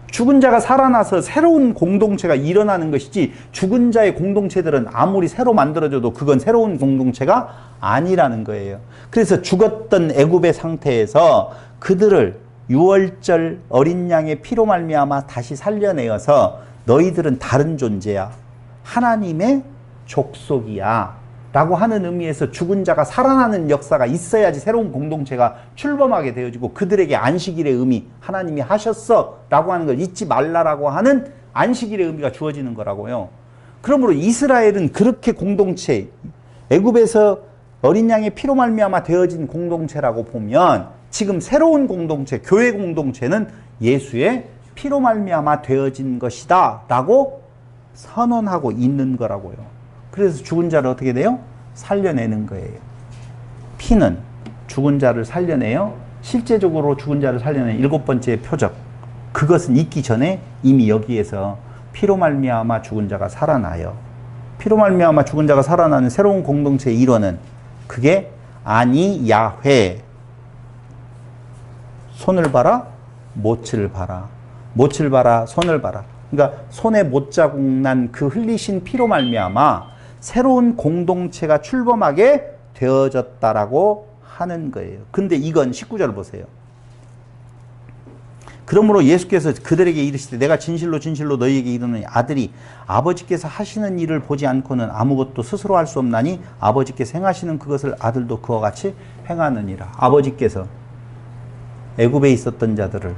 A: 죽은 자가 살아나서 새로운 공동체가 일어나는 것이지, 죽은 자의 공동체들은 아무리 새로 만들어져도 그건 새로운 공동체가 아니라는 거예요. 그래서 죽었던 애굽의 상태에서 그들을 유월절 어린 양의 피로 말미암아 다시 살려내어서 너희들은 다른 존재야, 하나님의 족속이야 라고 하는 의미에서 죽은 자가 살아나는 역사가 있어야지 새로운 공동체가 출범하게 되어지고, 그들에게 안식일의 의미, 하나님이 하셨어 라고 하는 걸 잊지 말라라고 하는 안식일의 의미가 주어지는 거라고요. 그러므로 이스라엘은 그렇게 공동체, 애굽에서 어린 양의 피로 말미암아 되어진 공동체라고 보면, 지금 새로운 공동체, 교회 공동체는 예수의 피로 말미암아 되어진 것이다 라고 선언하고 있는 거라고요. 그래서 죽은 자를 어떻게 돼요? 살려내는 거예요. 피는 죽은 자를 살려내요. 실제적으로 죽은 자를 살려내는 7번째 표적. 그것은 있기 전에 이미 여기에서 피로 말미암아 죽은 자가 살아나요. 피로 말미암아 죽은 자가 살아나는 새로운 공동체의 일원은 그게 아니 야훼. 손을 봐라, 못을 봐라. 못을 봐라, 손을 봐라. 그러니까 손에 못자국 난 그 흘리신 피로 말미암아 새로운 공동체가 출범하게 되어졌다라고 하는 거예요. 근데 이건 19절 보세요. 그러므로 예수께서 그들에게 이르시되 내가 진실로 진실로 너희에게 이르노니 아들이 아버지께서 하시는 일을 보지 않고는 아무것도 스스로 할 수 없나니 아버지께서 행하시는 그것을 아들도 그와 같이 행하느니라. 아버지께서 애굽에 있었던 자들을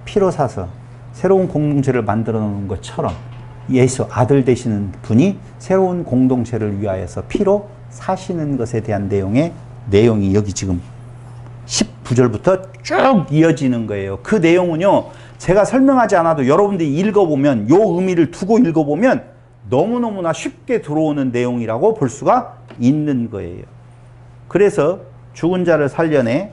A: 피로 사서 새로운 공동체를 만들어 놓은 것처럼 예수 아들 되시는 분이 새로운 공동체를 위하여서 피로 사시는 것에 대한 내용이 여기 지금 19절부터 쭉 이어지는 거예요. 그 내용은요, 제가 설명하지 않아도 여러분들이 읽어보면, 요 의미를 두고 읽어보면 너무너무나 쉽게 들어오는 내용이라고 볼 수가 있는 거예요. 그래서 죽은 자를 살려내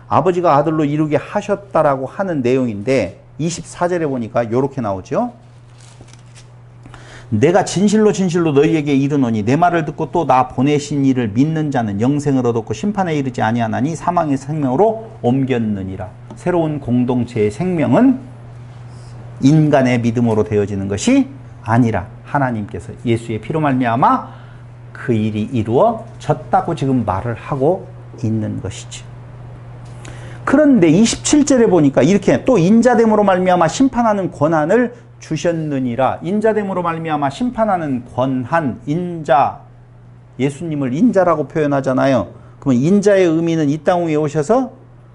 A: 아버지가 아들로 이루게 하셨다라고 하는 내용인데, 24절에 보니까 이렇게 나오죠. 내가 진실로 진실로 너희에게 이르노니 내 말을 듣고 또 나 보내신 이를 믿는 자는 영생을 얻었고 심판에 이르지 아니하나니 사망의 생명으로 옮겼느니라. 새로운 공동체의 생명은 인간의 믿음으로 되어지는 것이 아니라 하나님께서 예수의 피로 말미암아 그 일이 이루어졌다고 지금 말을 하고 있는 것이죠. 그런데 27절에 보니까 이렇게 또 인자됨으로 말미암아 심판하는 권한을 주셨느니라. 인자됨으로 말미암아 심판하는 권한, 인자, 예수님을 인자라고 표현하잖아요. 그러면 인자의 의미는 이 땅 위에 오셔서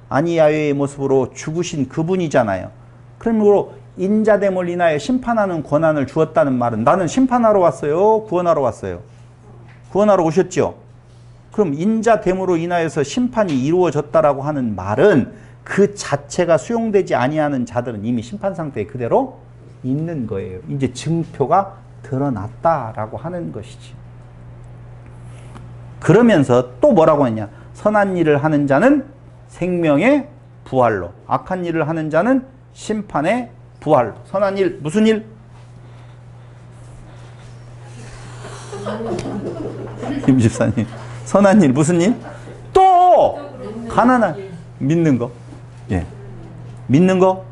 A: 아니야훼의 모습으로 죽으신 그분이잖아요. 그러므로 인자됨을 인하여 심판하는 권한을 주었다는 말은, 나는 심판하러 왔어요, 구원하러 왔어요? 구원하러 오셨죠? 그럼 인자됨으로 인하여서 심판이 이루어졌다라고 하는 말은 그 자체가 수용되지 아니하는 자들은 이미 심판 상태에 그대로 있는 거예요. 이제 증표가 드러났다라고 하는 것이지. 그러면서 또 뭐라고 했냐? 선한 일을 하는 자는 생명의 부활로, 악한 일을 하는 자는 심판의 부활로. 선한 일, 무슨 일? 김 집사님, 선한 일, 무슨 일? 또 가난한, 믿는 거. 예. 믿는 거?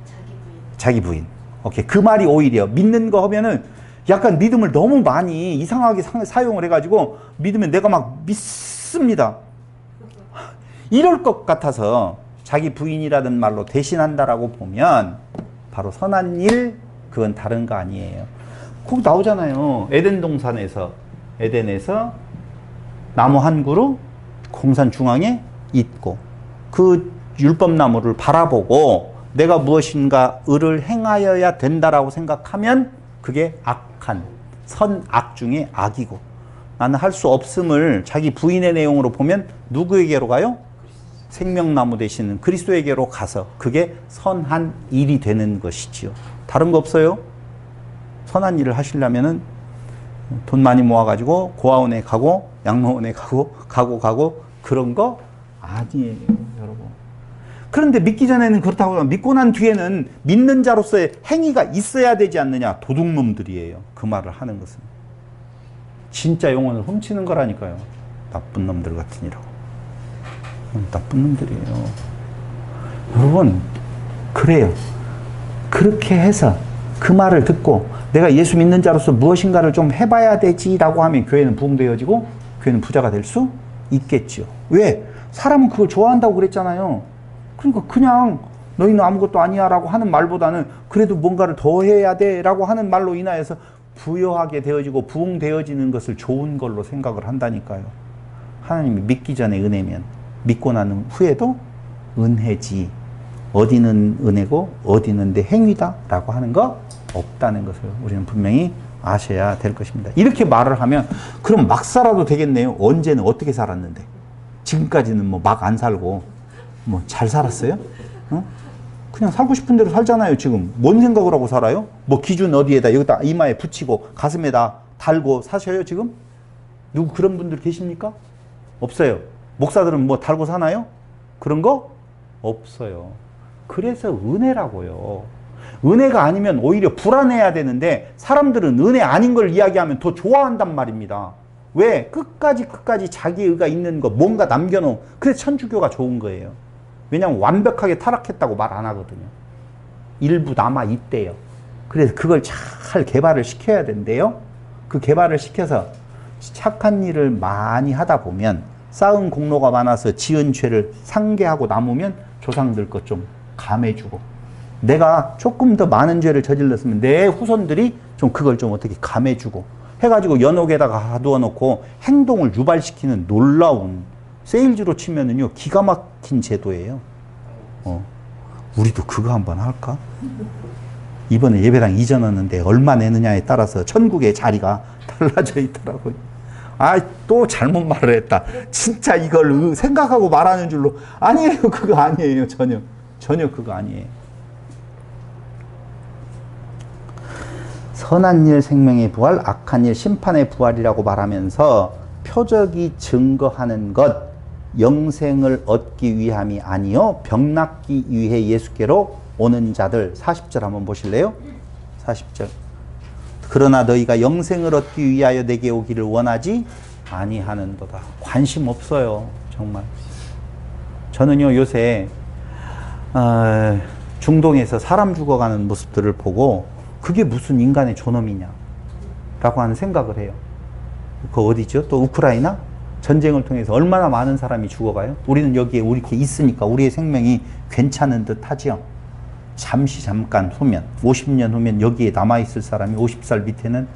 A: 자기 부인. 오케이. 그 말이 오히려 믿는 거 하면은 약간 믿음을 너무 많이 이상하게 사용을 해가지고 믿으면 내가 막 믿습니다. 이럴 것 같아서 자기 부인이라는 말로 대신한다라고 보면 바로 선한 일, 그건 다른 거 아니에요. 거기 나오잖아요. 에덴 동산에서, 에덴에서 나무 한 그루 공산 중앙에 있고 그 율법나무를 바라보고 내가 무엇인가 의를 행하여야 된다라고 생각하면 그게 악한, 선악 중에 악이고 나는 할 수 없음을 자기 부인의 내용으로 보면 누구에게로 가요? 생명나무 되시는 그리스도에게로 가서 그게 선한 일이 되는 것이지요. 다른 거 없어요? 선한 일을 하시려면은 돈 많이 모아가지고 고아원에 가고 양로원에 가고 그런 거 아니에요, 여러분. 그런데 믿기 전에는 그렇다고 하면 믿고 난 뒤에는 믿는 자로서의 행위가 있어야 되지 않느냐. 도둑놈들이에요. 그 말을 하는 것은. 진짜 영혼을 훔치는 거라니까요. 나쁜 놈들 같으니라고. 나쁜 놈들이에요. 여러분, 그래요. 그렇게 해서 그 말을 듣고 내가 예수 믿는 자로서 무엇인가를 좀 해봐야 되지라고 하면 교회는 부흥되어지고 교회는 부자가 될 수 있겠죠. 왜? 사람은 그걸 좋아한다고 그랬잖아요. 그러니까 그냥 너희는 아무것도 아니야 라고 하는 말보다는 그래도 뭔가를 더 해야 돼 라고 하는 말로 인하여서 부여하게 되어지고 부흥되어지는 것을 좋은 걸로 생각을 한다니까요. 하나님이 믿기 전에 은혜면 믿고 난 후에도 은혜지. 어디는 은혜고 어디는 내 행위다 라고 하는 거 없다는 것을 우리는 분명히 아셔야 될 것입니다. 이렇게 말을 하면 그럼 막 살아도 되겠네요. 언제는 어떻게 살았는데? 지금까지는 뭐 막 안 살고 뭐 잘 살았어요? 어? 그냥 살고 싶은 대로 살잖아요. 지금 뭔 생각을 하고 살아요? 뭐 기준 어디에다 여기다 이마에 붙이고 가슴에다 달고 사셔요 지금? 누구 그런 분들 계십니까? 없어요. 목사들은 뭐 달고 사나요? 그런 거 없어요. 그래서 은혜라고요. 은혜가 아니면 오히려 불안해야 되는데 사람들은 은혜 아닌 걸 이야기하면 더 좋아한단 말입니다. 왜? 끝까지 자기 의가 있는 거 뭔가 남겨놓은. 그래서 천주교가 좋은 거예요. 왜냐하면 완벽하게 타락했다고 말 안 하거든요. 일부 남아 있대요. 그래서 그걸 잘 개발을 시켜야 된대요. 그 개발을 시켜서 착한 일을 많이 하다 보면 쌓은 공로가 많아서 지은 죄를 상계하고 남으면 조상들 것 좀 감해주고 내가 조금 더 많은 죄를 저질렀으면 내 후손들이 좀 그걸 좀 어떻게 감해주고 해가지고 연옥에다가 가두어 놓고 행동을 유발시키는 놀라운 세일즈로 치면은요 기가 막힌 제도예요. 우리도 그거 한번 할까? 이번에 예배당 이전하는데 얼마 내느냐에 따라서 천국의 자리가 달라져 있더라고요. 아, 또 잘못 말을 했다. 진짜 이걸 생각하고 말하는 줄로. 아니에요. 그거 아니에요. 전혀 그거 아니에요. 선한 일 생명의 부활, 악한 일 심판의 부활이라고 말하면서 표적이 증거하는 것, 영생을 얻기 위함이 아니요 병 낫기 위해 예수께로 오는 자들. 40절 한번 보실래요? 40절. 그러나 너희가 영생을 얻기 위하여 내게 오기를 원하지 아니하는도다. 관심 없어요. 정말. 저는요 요새 중동에서 사람 죽어가는 모습들을 보고 그게 무슨 인간의 존엄이냐 라고 하는 생각을 해요. 그 어디죠? 또 우크라이나? 전쟁을 통해서 얼마나 많은 사람이 죽어가요? 우리는 여기에 이렇게 있으니까 우리의 생명이 괜찮은 듯 하죠. 잠깐 후면 50년 후면 여기에 남아있을 사람이 50살 밑에는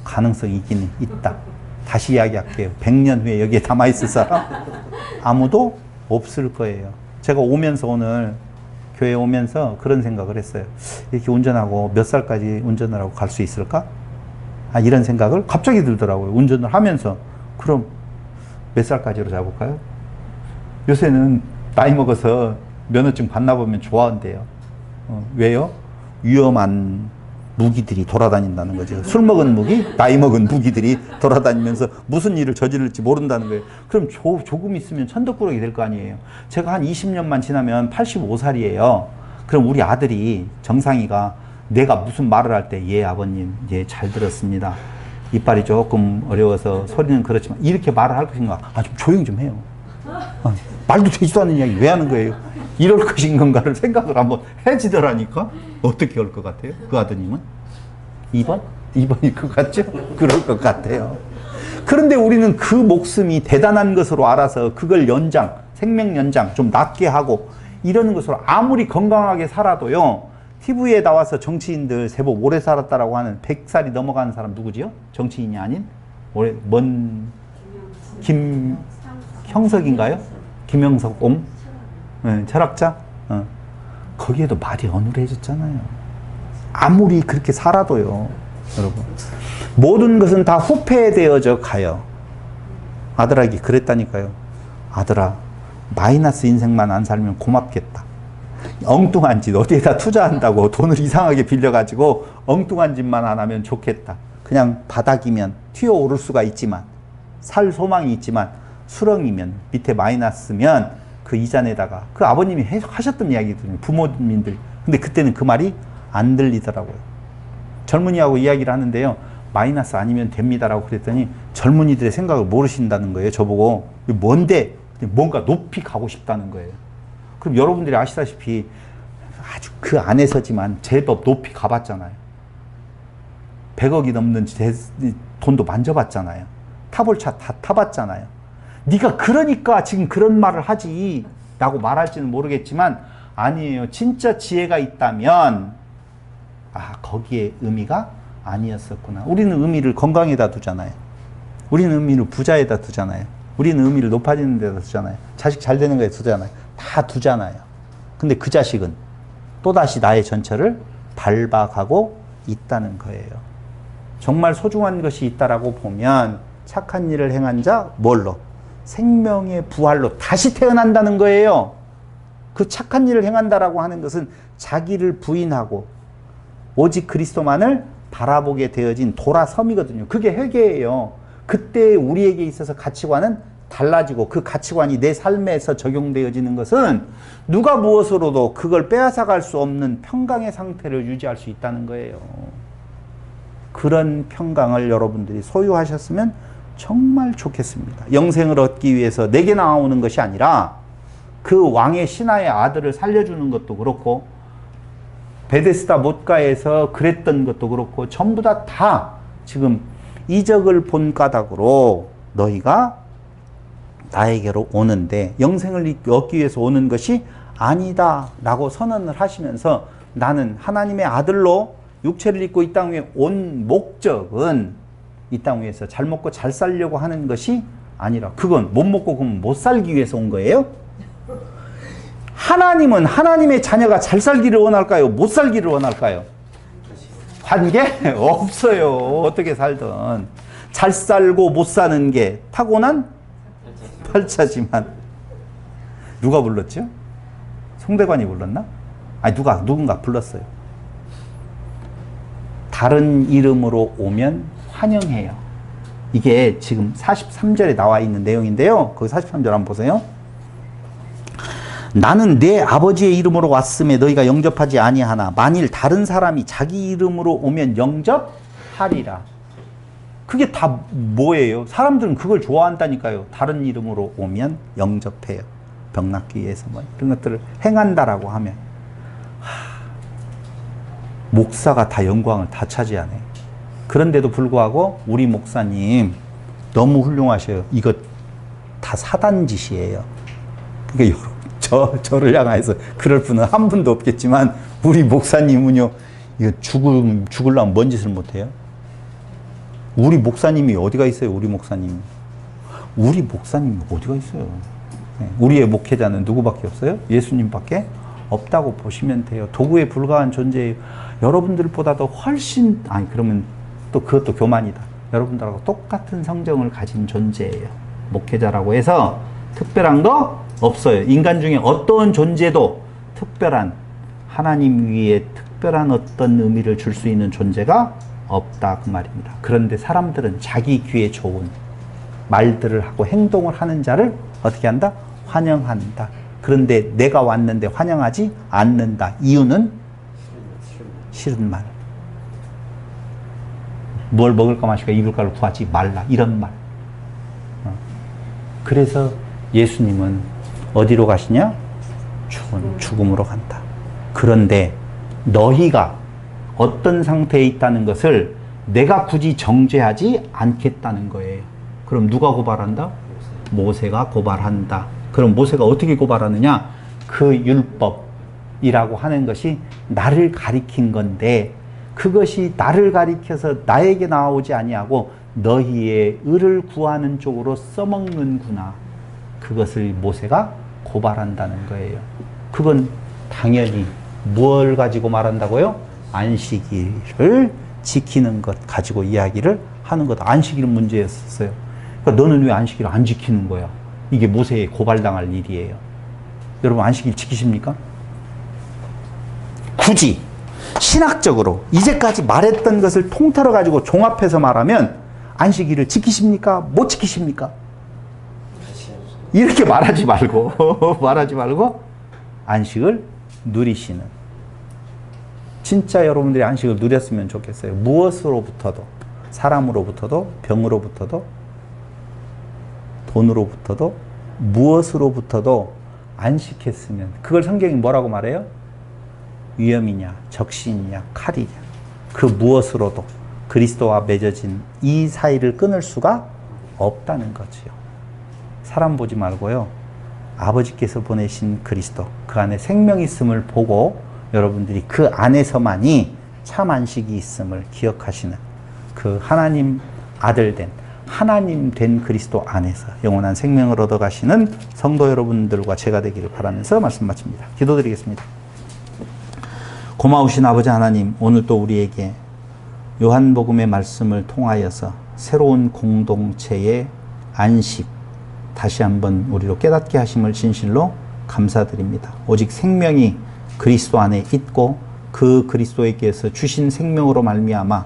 A: 가능성이 있긴 있다. 다시 이야기할게요. 100년 후에 여기에 남아있을 사람 아무도 없을 거예요. 제가 오면서 오늘 교회 오면서 그런 생각을 했어요. 이렇게 운전하고 몇 살까지 운전을 하고 갈 수 있을까? 이런 생각을 갑자기 들더라고요. 운전을 하면서. 그럼 몇 살까지로 잡을까요? 요새는 나이 먹어서 면허증 받나 보면 좋아한대요. 왜요? 위험한 무기들이 돌아다닌다는 거죠. 술 먹은 무기, 나이 먹은 무기들이 돌아다니면서 무슨 일을 저지를지 모른다는 거예요. 그럼 조금 있으면 천덕꾸러기 될 거 아니에요. 제가 한 20년만 지나면 85살이에요. 그럼 우리 아들이, 정상이가 내가 무슨 말을 할 때, 예 아버님, 예 잘 들었습니다. 이빨이 조금 어려워서 소리는 그렇지만, 이렇게 말을 할 것인가? 아, 좀 조용히 좀 해요. 말도 되지도 않는 이야기 왜 하는 거예요? 이럴 것인 건가를 생각을 한번 해지더라니까? 어떻게 할 것 같아요? 그 아드님은? 2번? 2번일 것 같죠? 그럴 것 같아요. 그런데 우리는 그 목숨이 대단한 것으로 알아서 그걸 연장, 생명 연장 좀 낮게 하고 이러는 것으로 아무리 건강하게 살아도요, TV에 나와서 정치인들 제법 오래 살았다라고 하는 100살이 넘어가는 사람 누구지요? 정치인이 아닌? 김형석인가요? 김형석 옹? 네, 철학자? 거기에도 말이 어눌해졌잖아요. 아무리 그렇게 살아도요, 여러분. 모든 것은 다 후패되어져 가요. 아들에게 그랬다니까요. 아들아, 마이너스 인생만 안 살면 고맙겠다. 엉뚱한 짓 어디에다 투자한다고 돈을 이상하게 빌려가지고 엉뚱한 짓만 안 하면 좋겠다. 그냥 바닥이면 튀어오를 수가 있지만, 살 소망이 있지만, 수렁이면, 밑에 마이너스면 그 이자 내다가, 그 아버님이 하셨던 이야기거든요. 부모님들. 근데 그때는 그 말이 안 들리더라고요. 젊은이하고 이야기를 하는데요. 마이너스 아니면 됩니다라고 그랬더니 젊은이들의 생각을 모르신다는 거예요. 저보고. 뭔데? 뭔가 높이 가고 싶다는 거예요. 그럼 여러분들이 아시다시피 아주 그 안에서지만 제법 높이 가봤잖아요. 100억이 넘는 돈도 만져봤잖아요. 타볼 차 다 타봤잖아요. 네가 그러니까 지금 그런 말을 하지 라고 말할지는 모르겠지만, 아니에요. 진짜 지혜가 있다면 거기에 의미가 아니었었구나. 우리는 의미를 건강에다 두잖아요. 우리는 의미를 부자에다 두잖아요. 우리는 의미를 높아지는 데다 두잖아요. 자식 잘 되는 거에 두잖아요. 다 두잖아요. 근데 그 자식은 또다시 나의 전철을 밟아가고 있다는 거예요. 정말 소중한 것이 있다라고 보면 착한 일을 행한 자 뭘로? 생명의 부활로 다시 태어난다는 거예요. 그 착한 일을 행한다라고 하는 것은 자기를 부인하고 오직 그리스도만을 바라보게 되어진 돌아섬이거든요. 그게 회개예요. 그때 우리에게 있어서 가치관은 달라지고 그 가치관이 내 삶에서 적용되어지는 것은 누가 무엇으로도 그걸 빼앗아갈 수 없는 평강의 상태를 유지할 수 있다는 거예요. 그런 평강을 여러분들이 소유하셨으면 정말 좋겠습니다. 영생을 얻기 위해서 내게 나오는 것이 아니라 그 왕의 신하의 아들을 살려주는 것도 그렇고, 베데스다 못가에서 그랬던 것도 그렇고, 전부 다 지금 이적을 본 까닭으로 너희가 나에게로 오는데 영생을 얻기 위해서 오는 것이 아니다 라고 선언을 하시면서, 나는 하나님의 아들로 육체를 입고 이 땅 위에 온 목적은 이 땅 위에서 잘 먹고 잘 살려고 하는 것이 아니라, 그건 못 먹고 그러면 못 살기 위해서 온 거예요? 하나님은 하나님의 자녀가 잘 살기를 원할까요? 못 살기를 원할까요? 관계? 없어요. 어떻게 살든. 잘 살고 못 사는 게 타고난 팔자지만. 누가 불렀죠? 송대관이 불렀나? 아니, 누군가 불렀어요. 다른 이름으로 오면 환영해요. 이게 지금 43절에 나와 있는 내용인데요. 거기 43절 한번 보세요. 나는 내 아버지의 이름으로 왔음에 너희가 영접하지 아니하나 만일 다른 사람이 자기 이름으로 오면 영접하리라. 그게 다 뭐예요? 사람들은 그걸 좋아한다니까요. 다른 이름으로 오면 영접해요. 병 낫기 위해서 뭐 이런 것들을 행한다라고 하면, 목사가 다 영광을 다 차지하네. 그런데도 불구하고 우리 목사님 너무 훌륭하셔요. 이거 다 사단 짓이에요. 그러니까 저를 향해서 그럴 분은 한 분도 없겠지만, 우리 목사님은요, 이거 죽으려면 뭔 짓을 못해요? 우리 목사님이 어디가 있어요? 우리 목사님이 어디가 있어요? 우리의 목회자는 누구밖에 없어요? 예수님밖에 없다고 보시면 돼요. 도구에 불과한 존재예요. 여러분들보다도 훨씬, 그러면 또 그것도 교만이다. 여러분들하고 똑같은 성정을 가진 존재예요. 목회자라고 해서 특별한 거 없어요. 인간 중에 어떤 존재도 특별한, 하나님 위에 특별한 어떤 의미를 줄 수 있는 존재가 없다 그 말입니다. 그런데 사람들은 자기 귀에 좋은 말들을 하고 행동을 하는 자를 어떻게 한다? 환영한다. 그런데 내가 왔는데 환영하지 않는다. 이유는 싫은 말. 뭘 먹을까 마실까 입을까를 구하지 말라. 이런 말. 그래서 예수님은 어디로 가시냐? 죽음으로 간다. 그런데 너희가 어떤 상태에 있다는 것을 내가 굳이 정죄하지 않겠다는 거예요. 그럼 누가 고발한다? 모세가 고발한다. 그럼 모세가 어떻게 고발하느냐? 그 율법이라고 하는 것이 나를 가리킨 건데 그것이 나를 가리켜서 나에게 나오지 아니하고 너희의 의를 구하는 쪽으로 써먹는구나. 그것을 모세가 고발한다는 거예요. 그건 당연히 뭘 가지고 말한다고요? 안식일을 지키는 것 가지고 이야기를 하는 것. 안식일 문제였어요. 그러니까 너는 왜 안식일을 안 지키는 거야? 이게 모세에 고발당할 일이에요. 여러분 안식일 지키십니까? 굳이 신학적으로 이제까지 말했던 것을 통틀어 가지고 종합해서 말하면 안식일을 지키십니까? 못 지키십니까? 이렇게 말하지 말고 말하지 말고 안식을 누리시는, 진짜 여러분들이 안식을 누렸으면 좋겠어요. 무엇으로부터도, 사람으로부터도, 병으로부터도, 돈으로부터도, 무엇으로부터도 안식했으면, 그걸 성경이 뭐라고 말해요? 위험이냐, 적신이냐, 칼이냐, 그 무엇으로도 그리스도와 맺어진 이 사이를 끊을 수가 없다는 거지요. 사람 보지 말고요, 아버지께서 보내신 그리스도, 그 안에 생명이 있음을 보고 여러분들이 그 안에서만이 참 안식이 있음을 기억하시는, 그 하나님 아들 된, 하나님 된 그리스도 안에서 영원한 생명을 얻어가시는 성도 여러분들과 제가 되기를 바라면서 말씀 마칩니다. 기도드리겠습니다. 고마우신 아버지 하나님, 오늘 또 우리에게 요한복음의 말씀을 통하여서 새로운 공동체의 안식 다시 한번 우리로 깨닫게 하심을 진실로 감사드립니다. 오직 생명이 그리스도 안에 있고 그 그리스도에게서 주신 생명으로 말미암아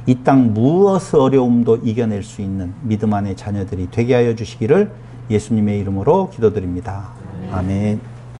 A: 이 땅 무엇의 어려움도 이겨낼 수 있는 믿음 안의 자녀들이 되게 하여 주시기를 예수님의 이름으로 기도드립니다. 아멘.